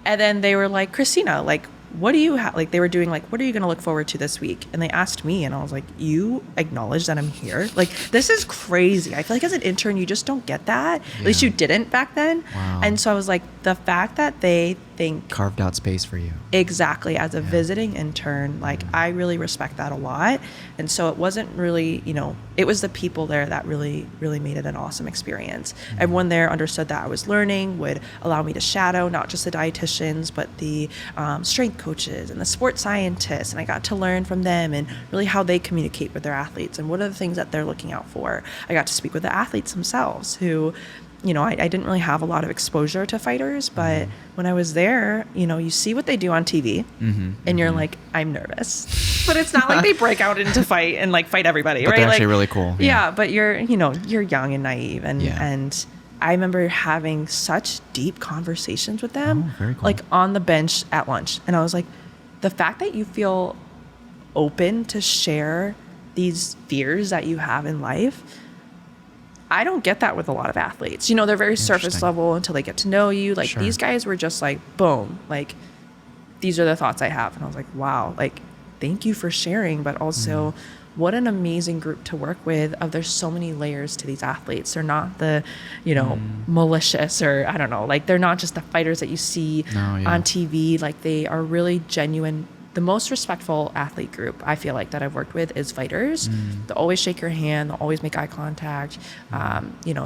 And then they were like, Christina, like, what do you have? Like, they were doing like, what are you going to look forward to this week? And they asked me, and I was like, you acknowledge that I'm here? Like, this is crazy. I feel like as an intern, you just don't get that. Yeah. At least you didn't back then.
Wow.
And so I was like, the fact that they think
carved out space for you.
Exactly. As a visiting intern, like, I really respect that a lot. And so it wasn't really, it was the people there that really, really made it an awesome experience. Everyone there understood that I was learning, would allow me to shadow not just the dietitians, but the strength coaches and the sports scientists. And I got to learn from them and really how they communicate with their athletes and what are the things that they're looking out for. I got to speak with the athletes themselves who, I didn't really have a lot of exposure to fighters, but when I was there, you see what they do on TV and you're like, I'm nervous, but it's not like they break out into fight and like fight everybody,
but
right?
They're actually
like,
really cool.
Yeah. But you're young and naive and I remember having such deep conversations with them,
very cool.
like on the bench at lunch. And I was like, the fact that you feel open to share these fears that you have in life, I don't get that with a lot of athletes. They're very surface level until they get to know you. Like, these guys were just like, boom, like, these are the thoughts I have. And I was like, wow, like, thank you for sharing. But also, what an amazing group to work with. There's so many layers to these athletes. They're not the, malicious or I don't know, like, they're not just the fighters that you see on TV. Like, they are really genuine. The most respectful athlete group I feel like that I've worked with is fighters. They'll always shake your hand. They'll always make eye contact,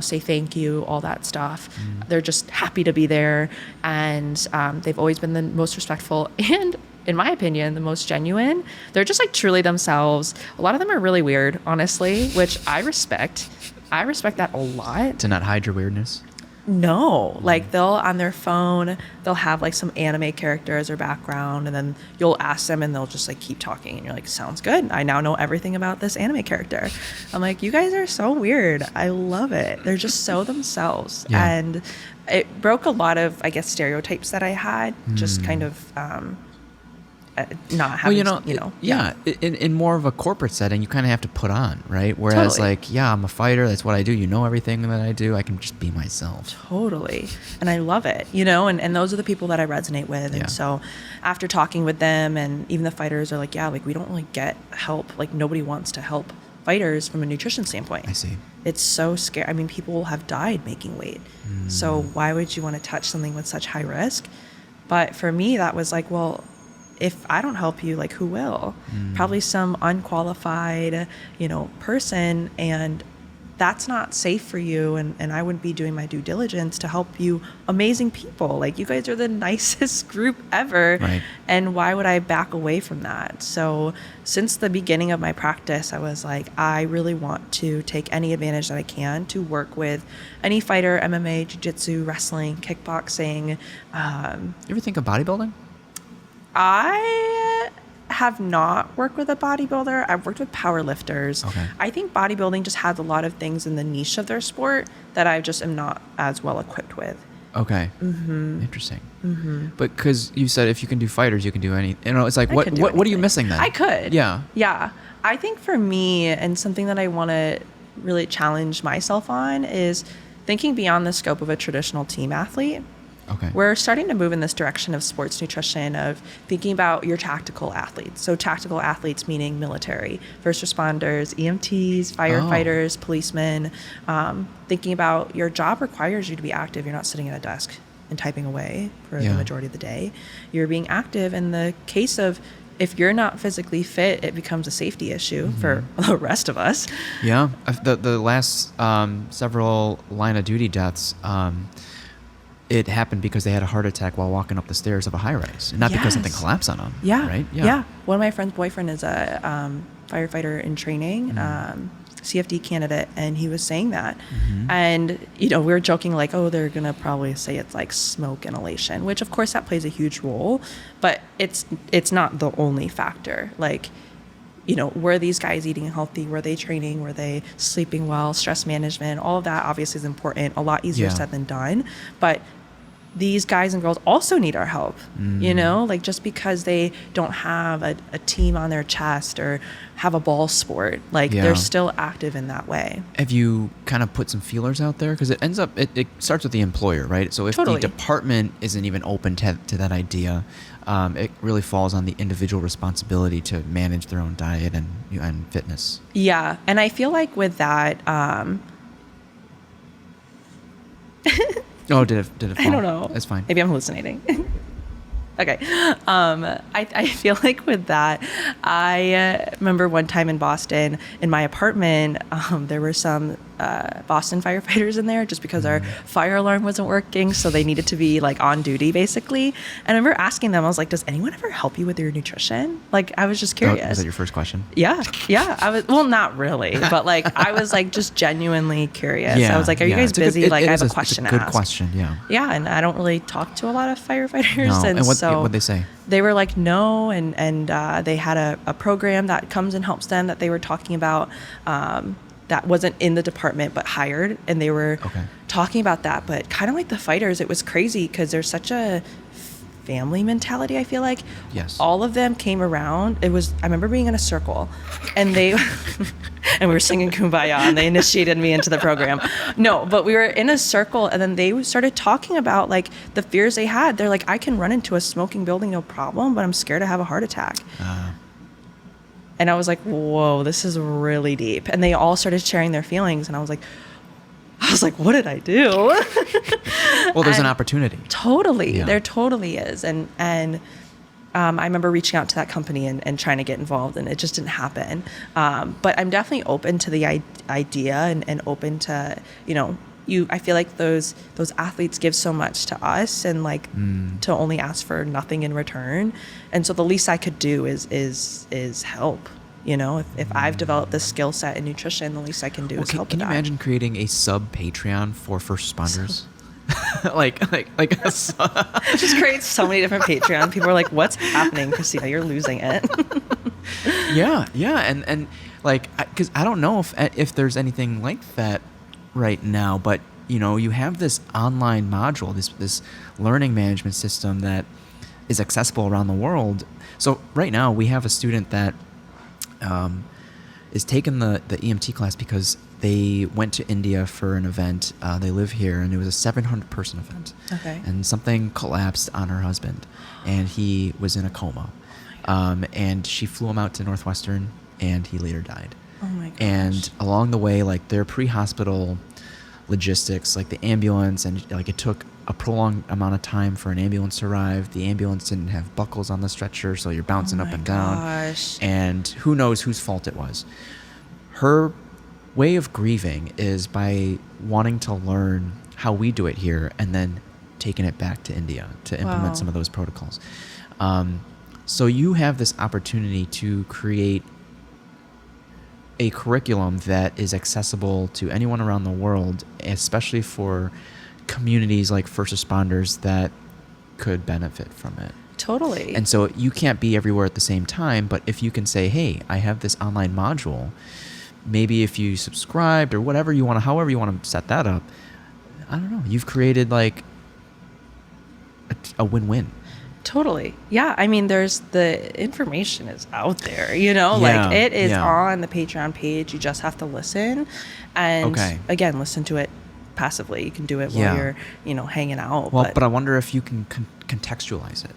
say thank you, all that stuff. They're just happy to be there. And they've always been the most respectful and, in my opinion, the most genuine. They're just like truly themselves. A lot of them are really weird, honestly, which I respect. I respect that a lot.
To not hide your weirdness.
No, like they'll on their phone, they'll have like some anime character as their background, and then you'll ask them and they'll just like keep talking, and you're like, sounds good. I now know everything about this anime character. I'm like, you guys are so weird. I love it. They're just so themselves.
Yeah.
And it broke a lot of, I guess, stereotypes that I had, just kind of not having,
in more of a corporate setting, you kind of have to put on, right? Whereas
Totally.
I'm a fighter. That's what I do. You know everything that I do. I can just be myself.
Totally. And I love it, and those are the people that I resonate with.
Yeah.
And so after talking with them, and even the fighters are like, yeah, like we don't really get help. Like nobody wants to help fighters from a nutrition standpoint.
I see.
It's so scary. I mean, people have died making weight. So why would you want to touch something with such high risk? But for me, that was like, well, if I don't help you, like who will? Probably some unqualified, person, and that's not safe for you. And I wouldn't be doing my due diligence to help you amazing people. Like you guys are the nicest group ever.
Right.
And why would I back away from that? So since the beginning of my practice, I was like, I really want to take any advantage that I can to work with any fighter, MMA, jiu-jitsu, wrestling, kickboxing.
You ever think of bodybuilding?
I have not worked with a bodybuilder. I've worked with powerlifters.
Okay.
I think bodybuilding just has a lot of things in the niche of their sport that I just am not as well equipped with.
Okay. Interesting. But because you said if you can do fighters, you can do any. It's like what are you missing then?
I could.
Yeah.
Yeah. I think for me, and something that I want to really challenge myself on, is thinking beyond the scope of a traditional team athlete.
Okay.
We're starting to move in this direction of sports nutrition, of thinking about your tactical athletes. So tactical athletes meaning military, first responders, EMTs, firefighters, policemen. Thinking about your job requires you to be active. You're not sitting at a desk and typing away for the majority of the day. You're being active. In the case of if you're not physically fit, it becomes a safety issue for the rest of us.
Yeah. The last several line of duty deaths, it happened because they had a heart attack while walking up the stairs of a high-rise, not because something collapsed on them.
Yeah.
Right?
Yeah. One of my friend's boyfriend is a firefighter in training, CFD candidate, and he was saying that. And, we were joking like, oh, they're going to probably say it's like smoke inhalation, which of course that plays a huge role, but it's not the only factor. Like, were these guys eating healthy? Were they training? Were they sleeping well? Stress management, all of that obviously is important, a lot easier said than done. But these guys and girls also need our help, like just because they don't have a team on their chest or have a ball sport, like they're still active in that way.
Have you kind of put some feelers out there? Because it starts with the employer, right? So if the department isn't even open to that idea, it really falls on the individual responsibility to manage their own diet and fitness. Yeah.
And I feel like with that,
Oh, did it fall?
I don't know.
It's fine.
Maybe I'm hallucinating. Okay. I feel like with that, I remember one time in Boston, in my apartment, there were some Boston firefighters in there just because our fire alarm wasn't working. So they needed to be like on duty basically. And I remember asking them, I was like, does anyone ever help you with your nutrition? Like, I was just curious.
Was that your first question?
Yeah. I was, well, not really, but like, I was like just genuinely curious. I was like, are you guys busy? I have a question to ask.
It's a good question. Yeah.
Yeah. And I don't really talk to a lot of firefighters.
No.
And
what'd they say?
They were like, no. And they had a program that comes and helps them that they were talking about, that wasn't in the department but hired, and they were talking about that. But kind of like the fighters, it was crazy because there's such a family mentality. I feel like all of them came around. I remember being in a circle, and they and we were singing Kumbaya, and they initiated me into the program. No, but we were in a circle, and then they started talking about like the fears they had. They're like, I can run into a smoking building no problem, but I'm scared to have a heart attack. And I was like, whoa, this is really deep. And they all started sharing their feelings. And I was like, what did I do?
Well, there's an opportunity.
Totally. Yeah. There totally is. And I remember reaching out to that company and trying to get involved, and it just didn't happen. But I'm definitely open to the idea and open to, I feel like those athletes give so much to us, and like to only ask for nothing in return. And so the least I could do is help. If I've developed this skill set in nutrition, the least I can do is help.
Can you
with that.
imagine creating a sub Patreon for first responders? like a
It just creates so many different Patreon. People are like, what's happening, Christina? You're losing it.
Yeah. And like, because I don't know if there's anything like that right now, but you have this online module, this learning management system that is accessible around the world. So right now we have a student that is taking the EMT class because they went to India for an event. They live here, and it was a 700-person event.
Okay.
And something collapsed on her husband, and he was in a coma. And she flew him out to Northwestern, and he later died.
Oh my gosh.
And along the way, like, their pre-hospital logistics, like the ambulance, and like it took a prolonged amount of time for an ambulance to arrive. The ambulance didn't have buckles on the stretcher, so you're bouncing up and down. And who knows whose fault it was. Her way of grieving is by wanting to learn how we do it here and then taking it back to India to implement some of those protocols. So you have this opportunity to create a curriculum that is accessible to anyone around the world, especially for communities like first responders that could benefit from it.
Totally.
And so you can't be everywhere at the same time, but if you can say, hey, I have this online module, maybe if you subscribed or whatever you want to, however you want to set that up, I don't know, you've created like a win-win.
Totally. Yeah. I mean, the information is out there, like it is on the Patreon page. You just have to listen. And again, listen to it passively. You can do it while you're, hanging out.
Well, but I wonder if you can contextualize it.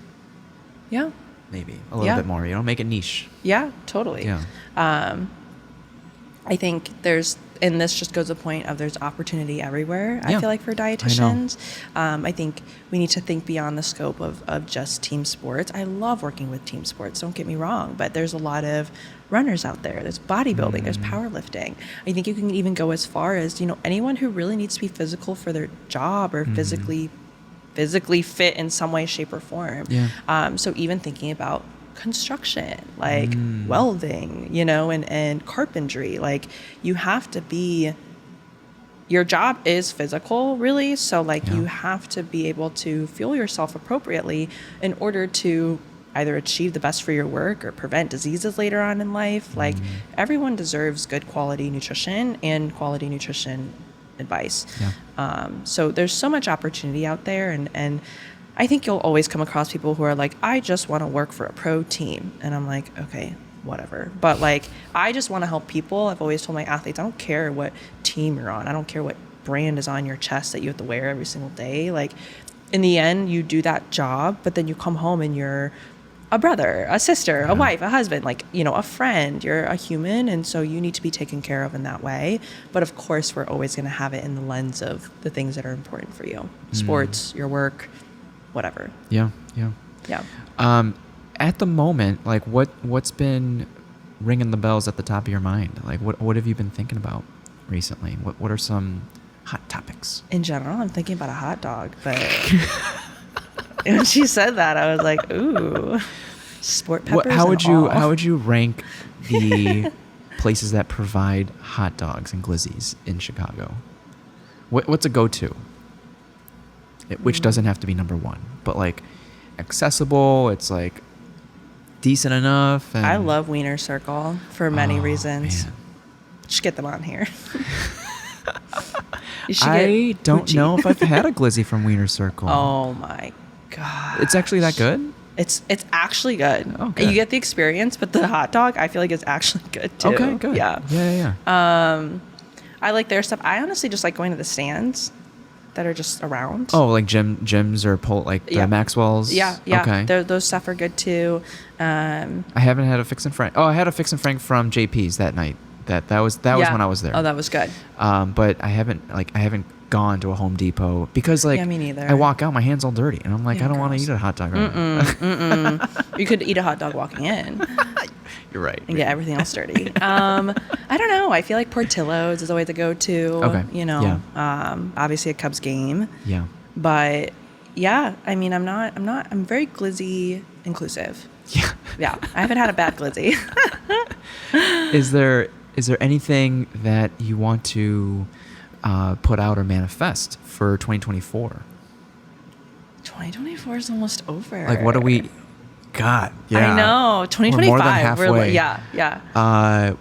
Yeah.
Maybe a little bit more, make it niche.
Yeah, totally.
Yeah.
I think and this just goes to the point of there's opportunity everywhere, I feel like, for dietitians. I think we need to think beyond the scope of just team sports. I love working with team sports, don't get me wrong, but there's a lot of runners out there. There's bodybuilding, there's powerlifting. I think you can even go as far as, anyone who really needs to be physical for their job or physically fit in some way, shape, or form. Yeah. So even thinking about construction, like welding, and carpentry, like you have to be, your job is physical, really. So like you have to be able to fuel yourself appropriately in order to either achieve the best for your work or prevent diseases later on in life. Like everyone deserves good quality nutrition and quality nutrition advice. So there's so much opportunity out there, and I think you'll always come across people who are like, I just want to work for a pro team. And I'm like, okay, whatever. But like, I just want to help people. I've always told my athletes, I don't care what team you're on. I don't care what brand is on your chest that you have to wear every single day. Like, in the end, you do that job, but then you come home and you're a brother, a sister, a wife, a husband, like, a friend. You're a human, and so you need to be taken care of in that way. But of course, we're always going to have it in the lens of the things that are important for you. Sports, your work, whatever. Yeah.
At the moment, like, what's been ringing the bells at the top of your mind? Like, what have you been thinking about recently? What are some hot topics?
In general, I'm thinking about a hot dog, but when she said that, I was like, ooh, sport peppers.
How would you rank the places that provide hot dogs and glizzies in Chicago? What's a go-to? Which doesn't have to be number one, but like accessible. It's like decent enough. And
I love Wiener Circle for many reasons. Man. Just get them on here.
I don't know if I've had a glizzy from Wiener Circle.
Oh my god!
It's actually that good?
It's actually good.
Oh, good.
You get the experience, but the hot dog, I feel like, is actually good too.
Okay, good.
Yeah. I like their stuff. I honestly just like going to the stands that are just around.
Oh, like gyms or the Maxwell's?
Yeah.
Okay.
Those stuff are good too.
I haven't had a Fix and Frank. Oh, I had a Fix and Frank from JP's that night. That was when I was there.
Oh, that was good.
But I haven't gone to a Home Depot because me
neither.
I walk out, my hands all dirty, and I'm like, I don't want to eat a hot dog right now.
You could eat a hot dog walking in.
You're right.
And get everything else dirty. I don't know. I feel like Portillo's is always a go-to.
Okay.
Obviously a Cubs game.
Yeah.
But yeah, I mean, I'm very glizzy inclusive.
Yeah.
Yeah. I haven't had a bad glizzy.
Is there anything that you want to put out or manifest for 2024?
2024 is almost over.
Like, what do we? God, yeah.
I know. 2025.
We're more than halfway.
Yeah.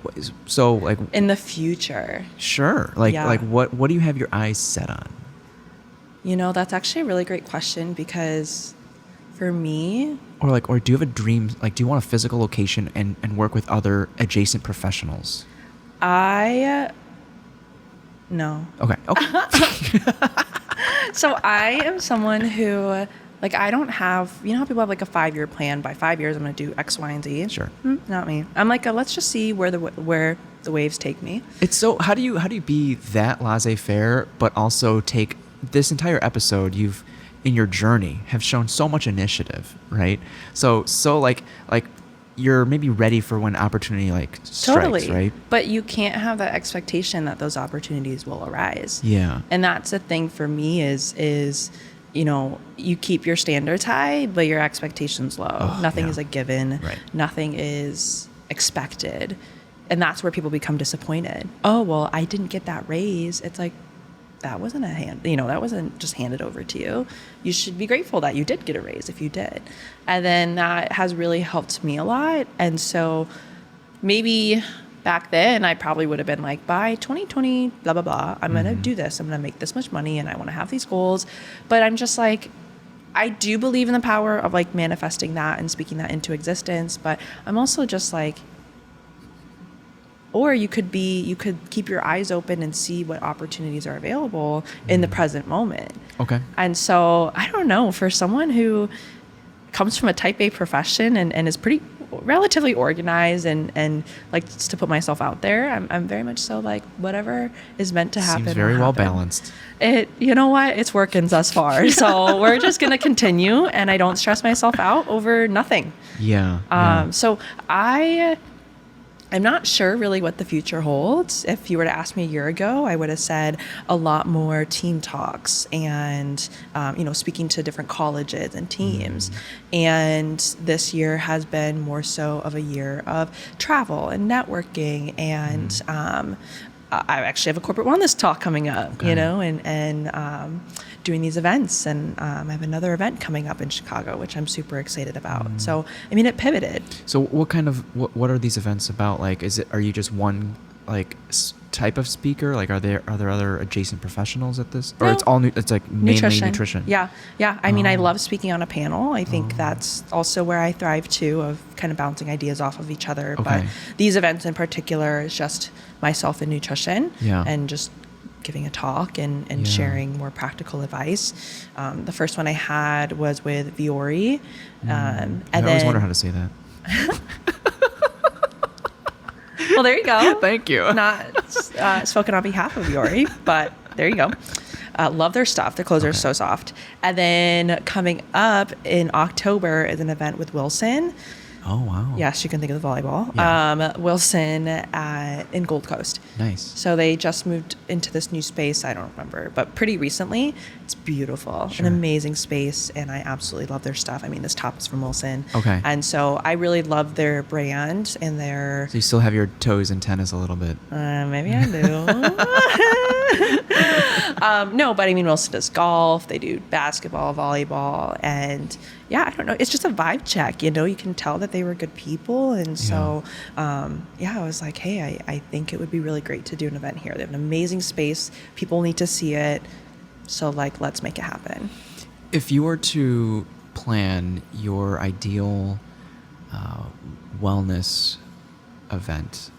So like
in the future.
Sure. Like what do you have your eyes set on?
That's actually a really great question, because for me,
or do you have a dream? Like, do you want a physical location and work with other adjacent professionals?
No.
Okay.
So I am someone who, like, I don't have, how people have like a 5-year plan. By 5 years, I'm going to do X, Y, and Z.
Sure.
Not me. I'm like, let's just see where the waves take me.
It's so, how do you be that laissez-faire, but also take this entire episode, you've, in your journey, have shown so much initiative, right? So like you're maybe ready for when opportunity like strikes,
totally.
Right?
But you can't have that expectation that those opportunities will arise.
Yeah.
And that's the thing for me is you keep your standards high, but your expectations low. Nothing is a given. Right. Nothing is expected. And that's where people become disappointed. Oh, well, I didn't get that raise. It's like, that wasn't that wasn't just handed over to you. You should be grateful that you did get a raise if you did. And then that has really helped me a lot. And so maybe back then I probably would have been like, by 2020, blah, blah, blah, I'm going to do this. I'm going to make this much money and I want to have these goals. But I'm just like, I do believe in the power of like manifesting that and speaking that into existence. But I'm also just like, or you could keep your eyes open and see what opportunities are available in the present moment. Okay. And so I don't know, for someone who comes from a type A profession and is pretty relatively organized and likes to put myself out there, I'm very much so like, whatever is meant to happen.
Seems very well balanced.
You know what? It's working thus far. So we're just going to continue, and I don't stress myself out over nothing.
Yeah.
So I'm not sure really what the future holds. If you were to ask me a year ago, I would have said a lot more team talks and, speaking to different colleges and teams. And this year has been more so of a year of travel and networking. And I actually have a corporate wellness talk coming up, and doing these events. And I have another event coming up in Chicago, which I'm super excited about. So, it pivoted.
So what are these events about? Like, are you just one like type of speaker? Like, are there other adjacent professionals at this? Or
No.
It's all it's like mainly nutrition.
Yeah. I love speaking on a panel. I think that's also where I thrive too, of kind of bouncing ideas off of each other.
Okay.
But these events in particular is just myself and nutrition.
Yeah.
And just giving a talk and sharing more practical advice. The first one I had was with Viore.
I always wonder how to say that.
Well, there you go.
Thank you.
Not spoken on behalf of Viore, but there you go. Love their stuff. Their clothes are so soft. And then coming up in October is an event with Wilson.
Oh, wow.
Yes, you can think of the volleyball.
Yeah.
Wilson in Gold Coast.
Nice.
So they just moved into this new space. I don't remember, but pretty recently. It's beautiful.
Sure.
An amazing space, and I absolutely love their stuff. This top is from Wilson.
Okay.
And so I really love their brand and their...
So you still have your toes in tennis a little bit.
Maybe I do. No, but Wilson does golf. They do basketball, volleyball, and... yeah, I don't know. It's just a vibe check, you can tell that they were good people. And so, I was like, hey, I think it would be really great to do an event here. They have an amazing space. People need to see it. So, let's make it happen.
If you were to plan your ideal wellness event,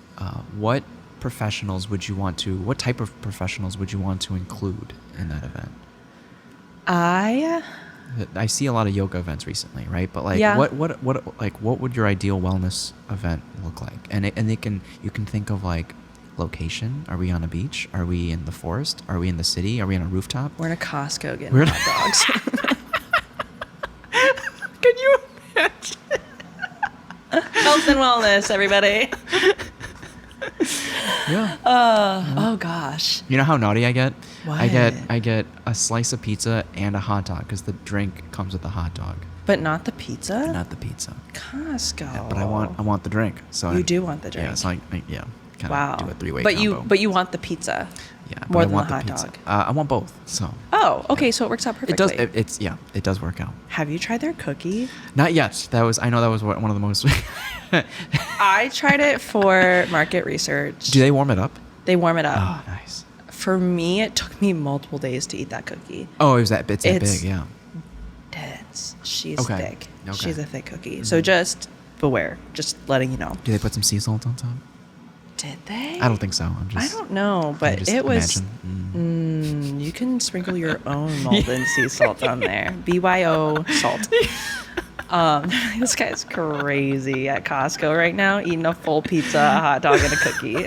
what type of professionals would you want to include in that event? I see a lot of yoga events recently, right? But what would your ideal wellness event look like? And you can think of location. Are we on a beach? Are we in the forest? Are we in the city? Are we on a rooftop?
We're in a Costco getting hot dogs.
Can you imagine?
Health and wellness, everybody.
Yeah.
Oh gosh.
You know how naughty I get?
What?
I get a slice of pizza and a hot dog because the drink comes with the hot dog.
But not the pizza?
Not the pizza.
Costco.
Yeah, but I want the drink. So
you do want the drink.
Yeah, it's kind of do a 3-way
but
combo.
But you want the pizza.
Yeah,
more than
I want
the hot
pizza.
dog.
I want both. So.
Oh, okay. So it works out perfectly.
It does work out.
Have you tried their cookie?
Not yet. I know that was one of the most.
I tried it for market research.
Do they warm it up?
They warm it up.
Oh, nice.
For me, it took me multiple days to eat that cookie.
Oh, it's that big, yeah.
Dense. She's thick.
Okay.
She's a thick cookie. So just beware. Just letting you know.
Do they put some sea salt on top?
Did they?
I don't think so.
I don't know, but it was. You can sprinkle your own Malden sea salt on there. BYO salt. This guy's crazy at Costco right now, eating a full pizza, a hot dog, and a cookie.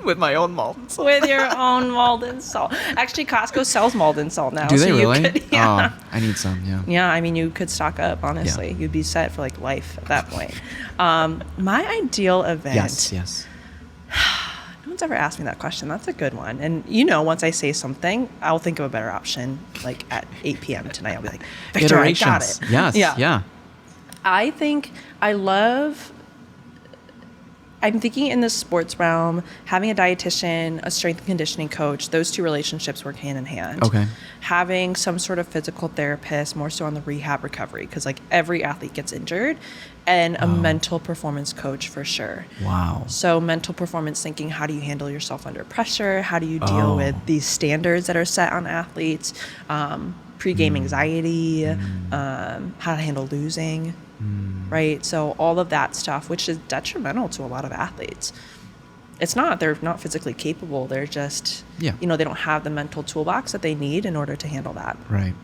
With my own Malden salt.
With your own Malden salt. Actually, Costco sells Malden salt now.
Do they really?
Yeah.
Oh, I need some, yeah.
Yeah, I mean, you could stock up, honestly. Yeah. You'd be set for, like, life at that point. My ideal event.
Yes.
No one's ever asked me that question. That's a good one. And, once I say something, I'll think of a better option. Like, at 8 p.m. tonight, I'll be like, Victor, I got it.
Yes, yeah.
I think I'm thinking in the sports realm, having a dietitian, a strength and conditioning coach, those two relationships work hand in hand.
Okay.
Having some sort of physical therapist, more so on the rehab recovery, because like every athlete gets injured, and a mental performance coach for sure.
Wow.
So mental performance thinking, how do you handle yourself under pressure? How do you deal with these standards that are set on athletes? Pre-game anxiety, how to handle losing. Right? So all of that stuff, which is detrimental to a lot of athletes. They're not physically capable. They're just, they don't have the mental toolbox that they need in order to handle that.
Right.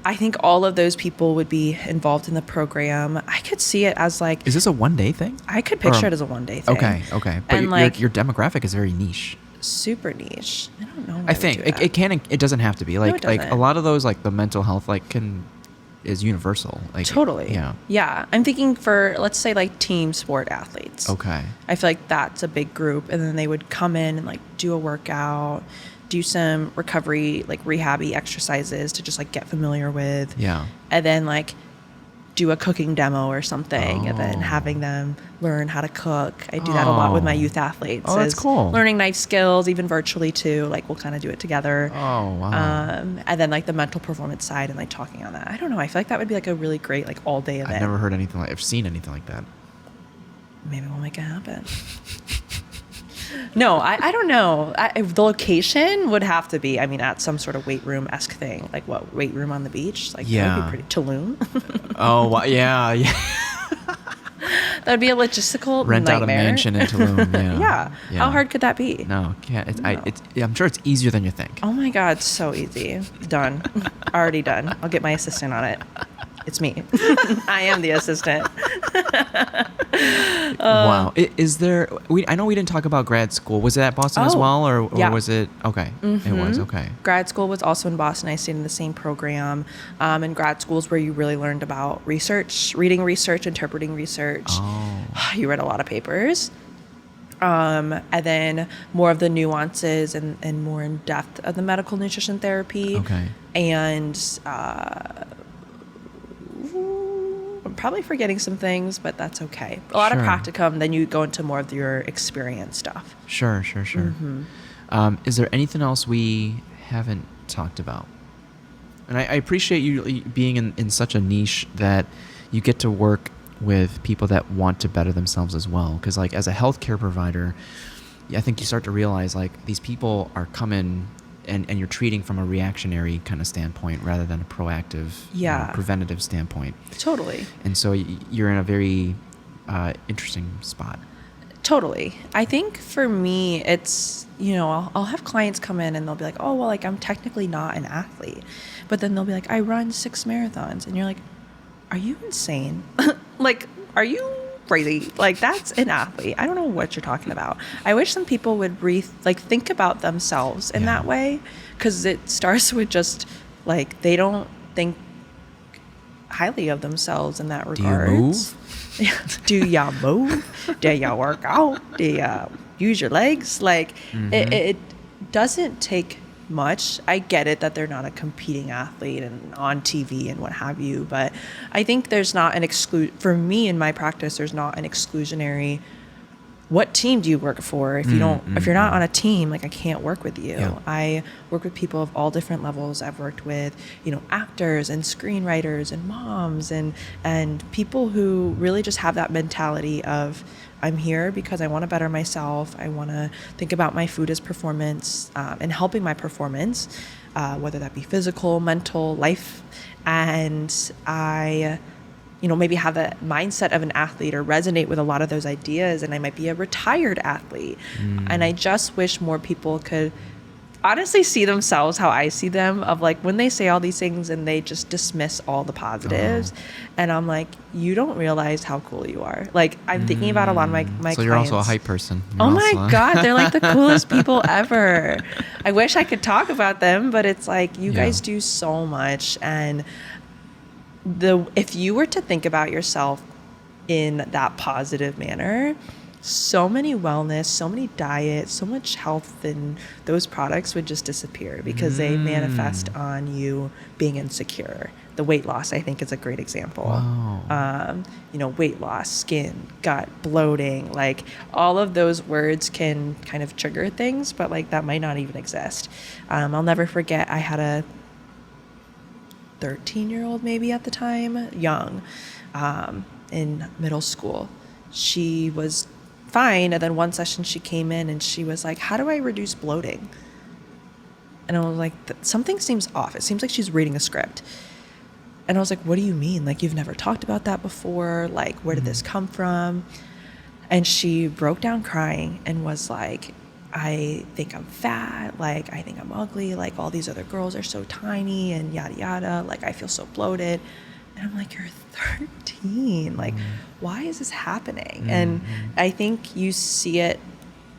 I think all of those people would be involved in the program. I could see it as like...
Is this a one-day thing?
I could picture it as a one-day thing.
Okay. But your demographic is very niche.
Super niche. I don't know.
I think it doesn't have to be. Like a lot of those, like the mental health, is universal. Like,
totally. Yeah. I'm thinking for, let's say, like team sport athletes.
Okay.
I feel like that's a big group, and then they would come in and like do a workout, do some recovery, like rehabby exercises to just like get familiar with.
Yeah.
And then like do a cooking demo or something, and then having them learn how to cook. I do that a lot with my youth athletes.
Oh, that's cool.
Learning knife skills, even virtually too. Like we'll kind of do it together.
Oh, wow.
And then like the mental performance side and like talking on that. I don't know. I feel like that would be like a really great like all day event.
I've seen anything like that.
Maybe we'll make it happen. No, I don't know. The location would have to be, at some sort of weight room-esque thing. Like what, weight room on the beach? Like that would be pretty, Tulum.
Oh, wow, yeah.
That would be a logistical
Rent
nightmare.
out a mansion in Tulum,
Yeah. How hard could that be?
No, can't. I'm sure it's easier than you think.
Oh my God, so easy. Done. Already done. I'll get my assistant on it. It's me. I am the assistant.
Wow. Is there... I know we didn't talk about grad school. Was it at Boston as well? Or was it... Okay. Mm-hmm. It was, okay.
Grad school was also in Boston. I stayed in the same program. And grad school is where you really learned about research, reading research, interpreting research. Oh. You read a lot of papers. And then more of the nuances and more in depth of the medical nutrition therapy.
Okay.
And... I'm probably forgetting some things, but that's okay. A lot of practicum, then you go into more of your experience stuff.
Sure. Mm-hmm. Is there anything else we haven't talked about? And I appreciate you being in such a niche that you get to work with people that want to better themselves as well. Because like as a healthcare provider, I think you start to realize like these people are coming and you're treating from a reactionary kind of standpoint rather than a proactive, preventative standpoint.
Totally.
And so you're in a very interesting spot.
Totally. I think for me, it's, I'll have clients come in and they'll be like, oh, well, like I'm technically not an athlete. But then they'll be like, I run 6 marathons. And you're like, are you insane? Like, are you crazy? Like, that's an athlete. I don't know what you're talking about. I wish some people would think about themselves in that way, because it starts with just like they don't think highly of themselves in that regard.
Do you move?
Do ya move? Do ya work out? Do ya use your legs? Like, it doesn't take much. I get it that they're not a competing athlete and on TV and what have you, but I think there's not for me in my practice, there's not an exclusionary what team do you work for? If you're not on a team, like I can't work with you.
Yeah.
I work with people of all different levels. I've worked with, actors and screenwriters and moms and people who really just have that mentality of, I'm here because I want to better myself. I want to think about my food as performance and helping my performance, whether that be physical, mental, life. And I maybe have the mindset of an athlete or resonate with a lot of those ideas, and I might be a retired athlete. And I just wish more people could honestly see themselves how I see them, of like when they say all these things and they just dismiss all the positives. And I'm like, you don't realize how cool you are. Like I'm thinking about a lot of my clients.
So you're also a hype person.
Oh my God, they're like the coolest people ever. I wish I could talk about them, but it's like you guys do so much. And if you were to think about yourself in that positive manner, so many wellness, so many diets, so much health, and those products would just disappear because they manifest on you being insecure. The weight loss, I think, is a great example.
Wow.
Weight loss, skin, gut, bloating, like all of those words can kind of trigger things, but like that might not even exist. I'll never forget, I had a 13-year-old maybe at the time, young, in middle school. She was fine, and then one session she came in and she was like, how do I reduce bloating? And I was like, something seems off. It seems like she's reading a script. And I was like, what do you mean? Like, you've never talked about that before? Like, where did this come from? And she broke down crying and was like, I think I'm fat, like I think I'm ugly, like all these other girls are so tiny and yada yada, like I feel so bloated. And I'm like, you're 13, like why is this happening? And I think you see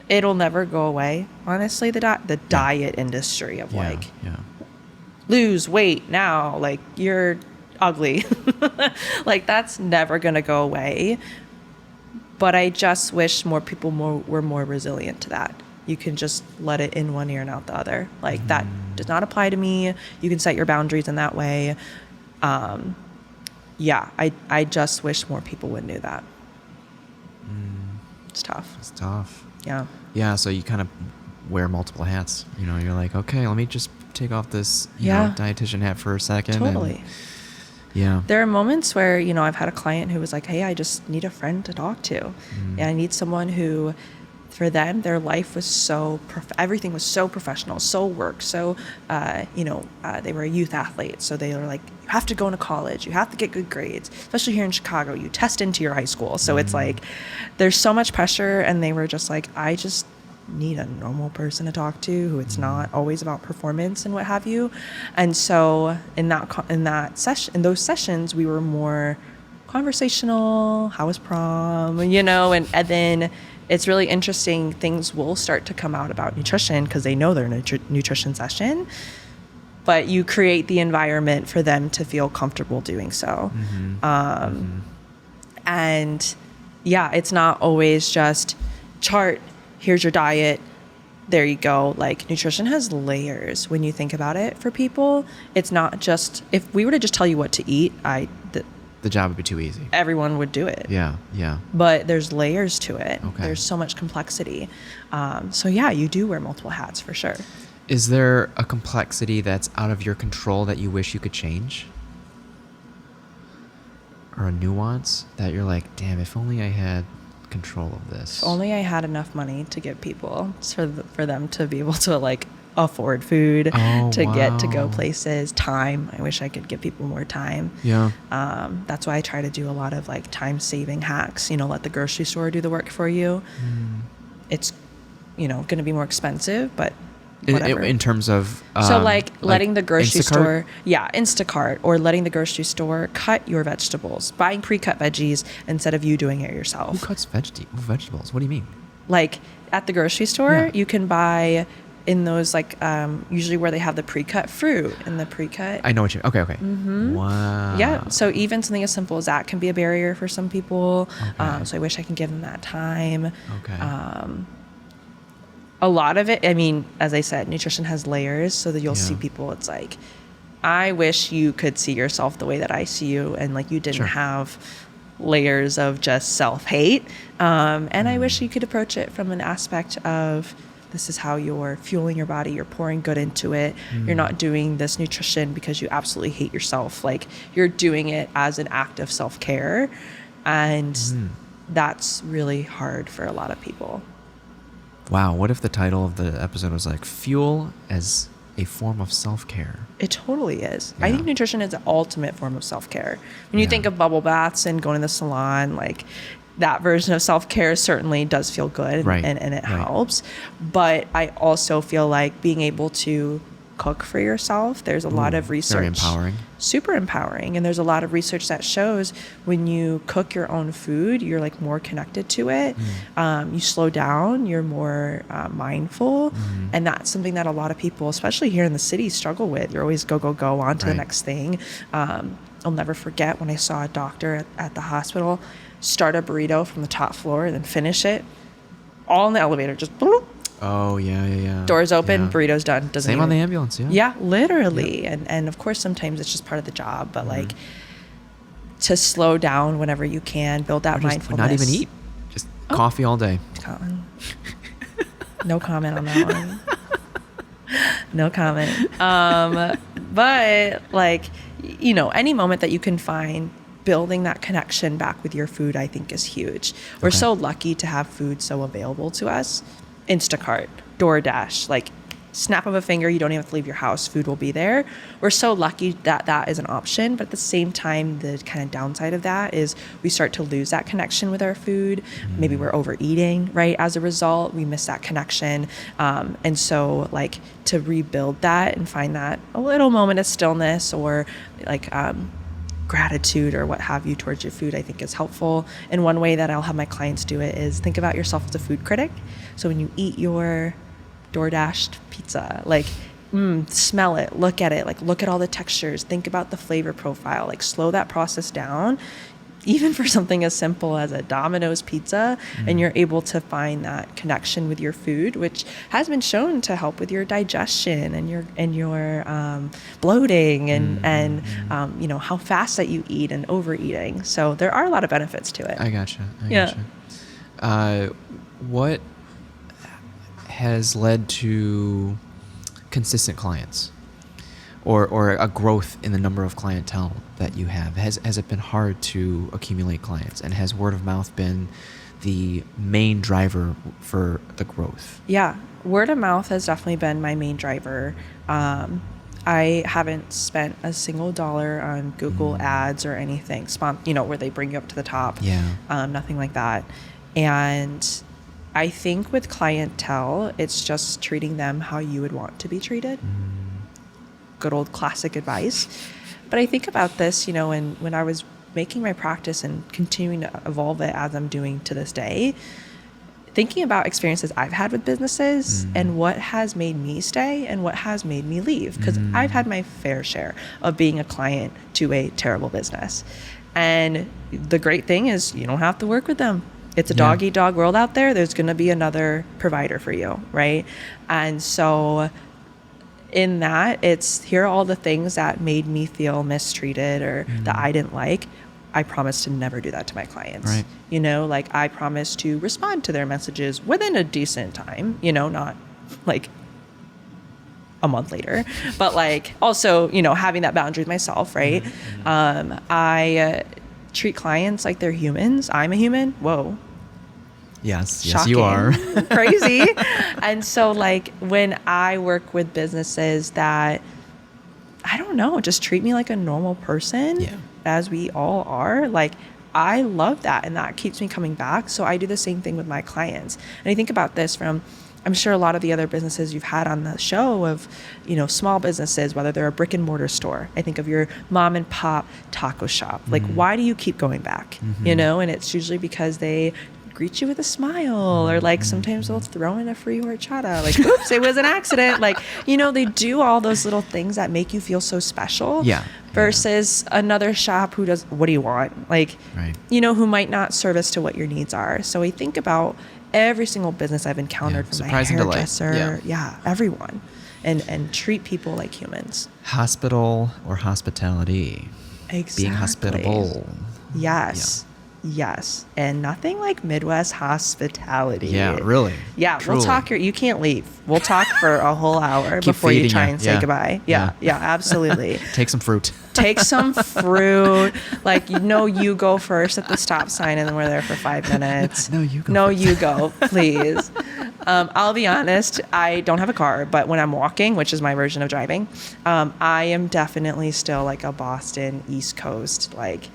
it'll never go away, honestly, the diet industry of lose weight now, like you're ugly. Like that's never gonna go away. But I just wish more people were more resilient to that. You can just let it in one ear and out the other. Like that does not apply to me. You can set your boundaries in that way. I just wish more people would know that. It's tough.
It's tough.
Yeah.
Yeah. So you kind of wear multiple hats. You're like, okay, let me just take off this dietitian hat for a second.
Totally.
Yeah.
There are moments where, I've had a client who was like, hey, I just need a friend to talk to. And I need someone who, for them, their life was everything was so professional, so work, so, they were a youth athlete. So they were like, you have to go into college, you have to get good grades, especially here in Chicago, you test into your high school. So it's like, there's so much pressure. And they were just like, I just need a normal person to talk to who it's not always about performance and what have you. And so in those sessions, we were more conversational. How was prom? And then it's really interesting. Things will start to come out about nutrition because they know they're in a nutrition session, but you create the environment for them to feel comfortable doing so. And it's not always just chart, here's your diet, there you go. Like nutrition has layers when you think about it for people. It's not just, if we were to just tell you what to eat,
the job would be too easy.
Everyone would do it.
Yeah.
But there's layers to it.
Okay.
There's so much complexity. You do wear multiple hats for sure.
Is there a complexity that's out of your control that you wish you could change? Or a nuance that you're like, damn, if only I had control of this.
If only I had enough money to give people for them to be able to like afford food, get to go places, time. I wish I could give people more time.
Yeah.
That's why I try to do a lot of like time saving hacks, let the grocery store do the work for you. It's, going to be more expensive, but whatever.
In terms of
letting the grocery
Instacart?
store, Instacart, or letting the grocery store cut your vegetables, buying pre-cut veggies instead of you doing it yourself.
Who cuts vegetables? What do you mean?
Like at the grocery store, you can buy in those usually where they have the pre-cut fruit and the pre-cut.
I know what you mean. Okay. Mm-hmm. Wow.
Yeah. So even something as simple as that can be a barrier for some people. Okay. So I wish I can give them that time.
Okay.
A lot of it, I mean, as I said, nutrition has layers, so that you'll see people, it's like, I wish you could see yourself the way that I see you, and like you didn't have layers of just self-hate. And I wish you could approach it from an aspect of, this is how you're fueling your body. You're pouring good into it. You're not doing this nutrition because you absolutely hate yourself. Like, you're doing it as an act of self-care. And that's really hard for a lot of people.
Wow. What if the title of the episode was like Fuel as a Form of Self-Care?
It totally is.
Yeah.
I think nutrition is the ultimate form of self-care. When you think of bubble baths and going to the salon, like, that version of self-care certainly does feel good, and it helps. But I also feel like being able to cook for yourself, there's a lot of research.
Very empowering.
Super empowering. And there's a lot of research that shows when you cook your own food, you're like more connected to it. You slow down, you're more mindful. And that's something that a lot of people, especially here in the city, struggle with. You're always go, on to the next thing. I'll never forget when I saw a doctor at the hospital start a burrito from the top floor and then finish it all in the elevator, just bloop.
Oh, yeah.
Doors open,
Yeah.
burrito's done.
Same on the ambulance, yeah.
Yeah, literally. Yeah. And of course, sometimes it's just part of the job, but like, to slow down whenever you can, build that mindfulness.
Not even eat. Just coffee all day.
No comment on that one. No comment. But like, you know, any moment that you can find building that connection back with your food, I think, is huge. We're so lucky to have food so available to us. Instacart, DoorDash, like, snap of a finger, you don't even have to leave your house, food will be there. We're so lucky that that is an option, but at the same time, the kind of downside of that is we start to lose that connection with our food. Maybe we're overeating, right? As a result, we miss that connection. And so, like, to rebuild that and find that a little moment of stillness or like gratitude or what have you towards your food, I think is helpful. And one way that I'll have my clients do it is think about yourself as a food critic. So when you eat your DoorDashed pizza, like, smell it, look at it, like, look at all the textures, think about the flavor profile, like, slow that process down, even for something as simple as a Domino's pizza, and you're able to find that connection with your food, which has been shown to help with your digestion and your bloating and you know, how fast that you eat and overeating. So there are a lot of benefits to it.
I gotcha. What has led to consistent clients or a growth in the number of clientele that you have? Has it been hard to accumulate clients, and has word of mouth been the main driver for the growth? Yeah,
word of mouth has definitely been my main driver. I haven't spent a single dollar on Google ads or anything, you know, where they bring you up to the top. Nothing like that. And I think with clientele, it's just treating them how you would want to be treated. Good old classic advice. But I think about this, you know, when I was making my practice and continuing to evolve it as I'm doing to this day, thinking about experiences I've had with businesses and what has made me stay and what has made me leave. Because I've had my fair share of being a client to a terrible business. And the great thing is you don't have to work with them. It's a dog-eat-dog world out there. There's going to be another provider for you, right? And so in that, it's here are all the things that made me feel mistreated or that I didn't like. I promise to never do that to my clients.
Right.
You know, like, I promise to respond to their messages within a decent time, you know, not like a month later, but like also, you know, having that boundary with myself, right? I treat clients like they're humans. I'm a human. Whoa.
Yes,
Shocking.
You are.
Crazy. And so, like, when I work with businesses that, I don't know, just treat me like a normal person, as we all are, like, I love that. And that keeps me coming back. So I do the same thing with my clients. And I think about this from, I'm sure a lot of the other businesses you've had on the show of, you know, small businesses, whether they're a brick and mortar store. I think of your mom and pop taco shop. Like, why do you keep going back? You know, and it's usually because they greet you with a smile, or like sometimes they'll throw in a free horchata, like, oops, it was an accident. Like, you know, they do all those little things that make you feel so special. Versus another shop who does, what do you want? Like, you know, who might not service to what your needs are. So I think about every single business I've encountered, from my hairdresser, everyone, and treat people like humans.
Hospital or hospitality.
Exactly.
Being hospitable.
Yes. Yes. And nothing like Midwest hospitality.
Yeah, really.
Yeah,
Truly.
we'll talk. You can't leave. We'll talk for a whole hour before you try and say goodbye. Yeah, absolutely.
Take some fruit.
Take some fruit. Like, you go first at the stop sign, and then we're there for 5 minutes.
No, you go.
No, you go, please. I'll be honest, I don't have a car, but when I'm walking, which is my version of driving, I am definitely still like a Boston East Coast, like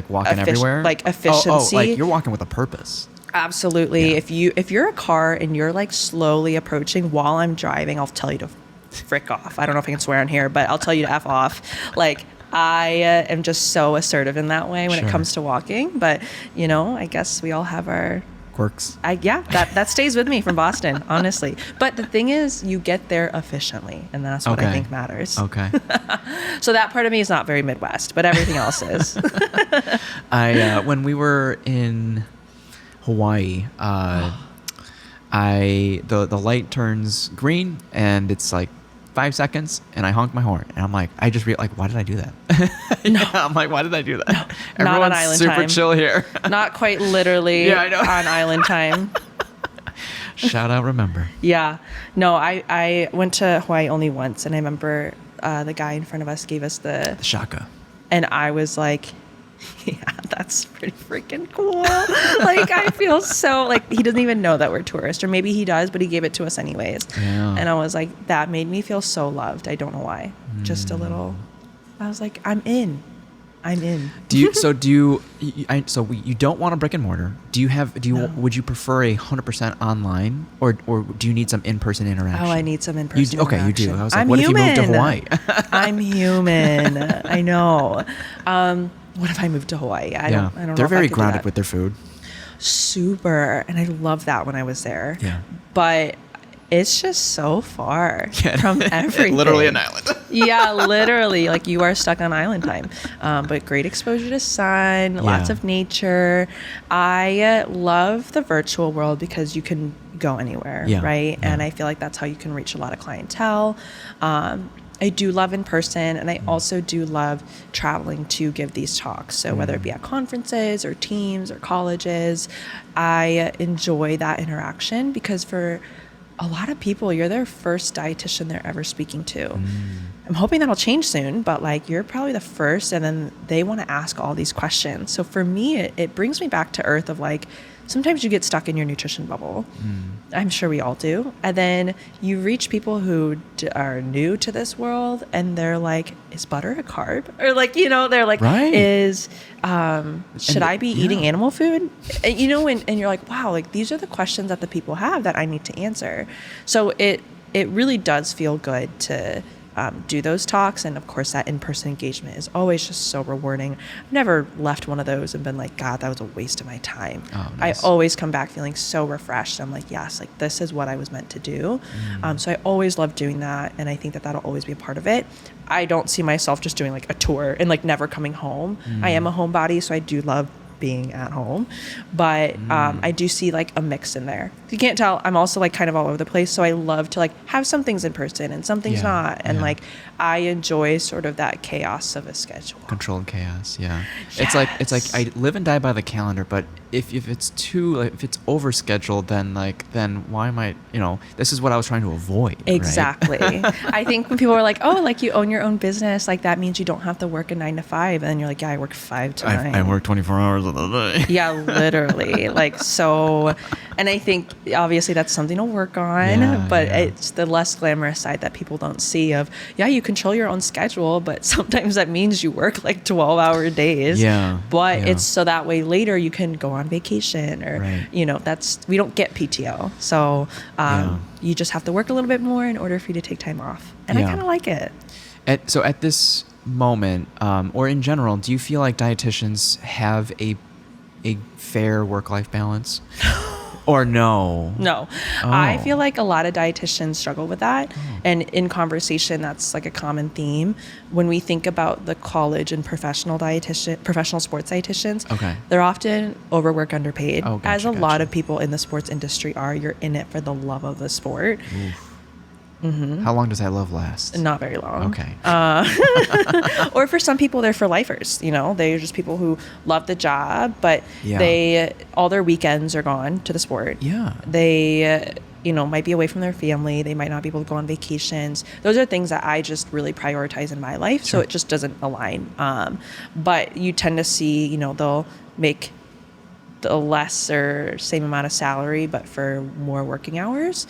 walking everywhere,
like efficiency.
like you're walking with a purpose.
Absolutely.
Yeah.
If you're a car and you're like slowly approaching while I'm driving, I'll tell you to frick off. I don't know if I can swear on here, but I'll tell you to F off. Like, I am just so assertive in that way when it comes to walking. But, I guess we all have our
quirks.
That stays with me from Boston, honestly. But the thing is, you get there efficiently, and that's what I think matters.
Okay.
So that part of me is not very Midwest, but everything else is.
When we were in Hawaii, the light turns green, and it's like 5 seconds, and I honk my horn, and I'm like, I just why did I do that? I'm like, why did I do that?
No,
everyone's
not on island
super
time.
chill here.
Not quite literally
I know.
on island time.
Shout out, remember.
Yeah. No, I went to Hawaii only once, and I remember the guy in front of us gave us the
shaka.
And I was like, yeah, that's pretty freaking cool. Like, I feel so, like, he doesn't even know that we're tourists, or maybe he does, but he gave it to us anyways.
Yeah.
And I was like, that made me feel so loved. I don't know why. Just a little, I was like, I'm in. So you don't want a brick and mortar. Would you prefer 100% online, or do you need some in-person interaction? Oh, I need some in-person
interaction. Okay, you do. I was like, what
human.
if you moved to Hawaii?
I'm human. I know. What if I moved to Hawaii? I don't know.
They're
if I
very
could do
grounded
that.
with their food.
Super. And I love that when I was there.
Yeah.
But it's just so far from everything.
Literally an island.
Yeah, literally. Like, you are stuck on island time. But great exposure to sun, lots of nature. I love the virtual world because you can go anywhere, right? Yeah. And I feel like that's how you can reach a lot of clientele. I do love in person, and I also do love traveling to give these talks. So whether it be at conferences or teams or colleges, I enjoy that interaction because for a lot of people, you're their first dietitian they're ever speaking to. I'm hoping that'll change soon, but like, you're probably the first, and then they want to ask all these questions. So for me, it brings me back to earth of like, sometimes you get stuck in your nutrition bubble. I'm sure we all do. And then you reach people who are new to this world, and they're like, is butter a carb? Or like, they're like, should I be eating animal food? And, and you're like, wow, like, these are the questions that the people have that I need to answer. So it really does feel good to do those talks. And of course, that in-person engagement is always just so rewarding. I've never left one of those and been like, God, that was a waste of my time. Oh, nice. I always come back feeling so refreshed. I'm like, yes, like, this is what I was meant to do. So I always love doing that. And I think that that'll always be a part of it. I don't see myself just doing like a tour and like never coming home. I am a homebody, so I do love being at home, but I do see like a mix in there. If you can't tell, I'm also like kind of all over the place, so I love to like have some things in person and some things not, and like I enjoy sort of that chaos of a schedule.
Controlled chaos. Yes. It's like I live and die by the calendar, but if it's if it's over scheduled, then why am I, this is what I was trying to avoid.
Exactly.
Right?
I think when people are like, oh, like, you own your own business, like that means you don't have to work a 9 to 5, and then you're like, yeah, I work 5 to 9.
I work 24 hours of the day.
Yeah, literally. Like, so, and I think obviously that's something to work on, but it's the less glamorous side that people don't see of, you control your own schedule, but sometimes that means you work like 12-hour days. But it's so that way later you can go on vacation, or we don't get PTO, so you just have to work a little bit more in order for you to take time off, and I kind of like it.
So at this moment, or in general, do you feel like dietitians have a fair work-life balance? Or no?
No. Oh. I feel like a lot of dietitians struggle with that. Oh. And in conversation, that's like a common theme. When we think about the college and professional sports dietitians, they're often overworked, underpaid. As a lot of people in the sports industry are. You're in it for the love of the sport. Oof.
How long does that love last?
Not very long.
Okay.
Or for some people, they're for lifers. They're just people who love the job, but all their weekends are gone to the sport.
Yeah.
They, might be away from their family. They might not be able to go on vacations. Those are things that I just really prioritize in my life. Sure. So it just doesn't align. But you tend to see, they'll make the less or same amount of salary, but for more working hours.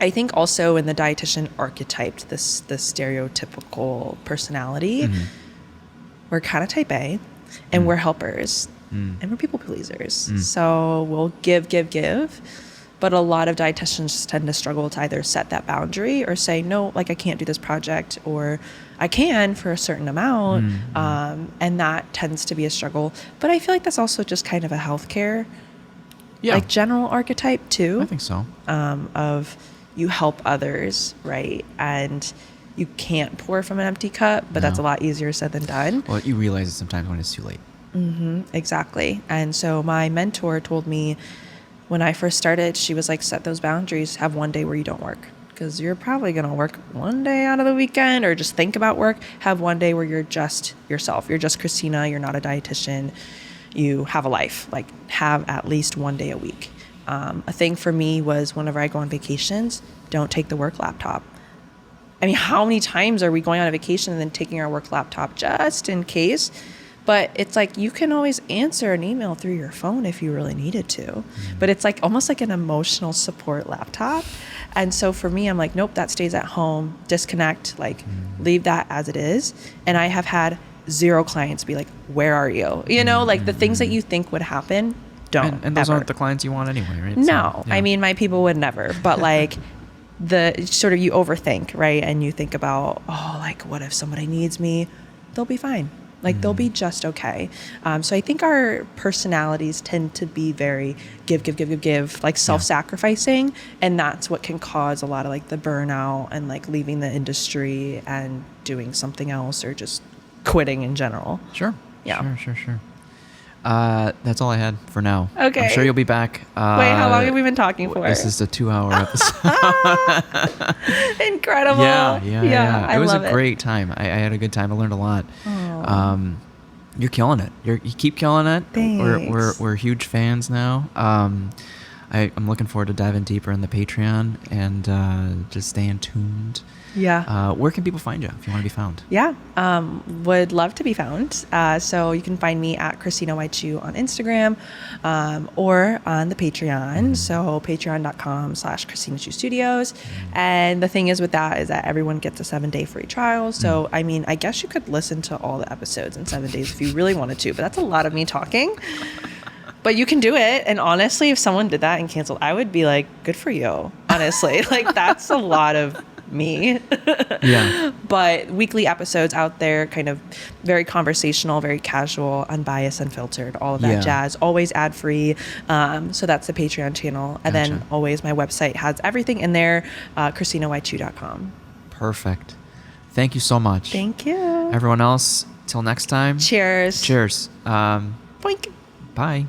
I think also in the dietitian archetype, the stereotypical personality, we're kind of type A, and we're helpers, and we're people pleasers. So we'll give, but a lot of dietitians tend to struggle to either set that boundary or say, no, like I can't do this project, or I can for a certain amount, and that tends to be a struggle. But I feel like that's also just kind of a healthcare, like general archetype too.
I think so.
Of you help others, right? And you can't pour from an empty cup, but that's a lot easier said than done.
Well, you realize it sometimes when it's too late.
Exactly. And so my mentor told me when I first started, she was like, set those boundaries, have one day where you don't work, because you're probably going to work one day out of the weekend or just think about work. Have one day where you're just yourself. You're just Christina. You're not a dietitian. You have a life. Like, have at least one day a week. A thing for me was whenever I go on vacations, don't take the work laptop. I mean, how many times are we going on a vacation and then taking our work laptop just in case? But it's like, you can always answer an email through your phone if you really needed to. But it's like almost like an emotional support laptop. And so for me, I'm like, nope, that stays at home, disconnect, like leave that as it is. And I have had 0 clients be like, where are you? Like the things that you think would happen, don't.
And those aren't the clients you want anyway, right?
No, I mean, my people would never, but like the sort of you overthink, right? And you think about, like, what if somebody needs me? They'll be fine. Like they'll be just okay. So I think our personalities tend to be very give, like self-sacrificing. And that's what can cause a lot of like the burnout and like leaving the industry and doing something else or just quitting in general.
Sure.
Yeah.
Sure. That's all I had for now.
Okay.
I'm sure you'll be back.
Wait, how long have we been talking for?
This is a 2-hour episode.
Incredible.
Yeah. It was a great time. I had a good time. I learned a lot. You're killing it. You keep killing it.
Thanks.
We're huge fans now. I'm looking forward to diving deeper in the Patreon and just staying tuned.
Yeah.
Where can people find you if you want to be found?
Yeah. Would love to be found. So you can find me at Christina White Shoe on Instagram, or on the Patreon. So patreon.com/Christina Shoe Studios. And the thing is with that is that everyone gets a 7-day free trial. So, I mean, I guess you could listen to all the episodes in 7 days if you really wanted to, but that's a lot of me talking. But you can do it. And honestly, if someone did that and canceled, I would be like, good for you. Honestly, like that's a lot of me.
Yeah.
But weekly episodes out there, kind of very conversational, very casual, unbiased, unfiltered, all of that jazz. Always ad free. So that's the Patreon channel. And then always my website has everything in there, ChristinaWhiteShoe.com.
Perfect. Thank you so much.
Thank you.
Everyone else, till next time.
Cheers.
Cheers.
Boink.
Bye.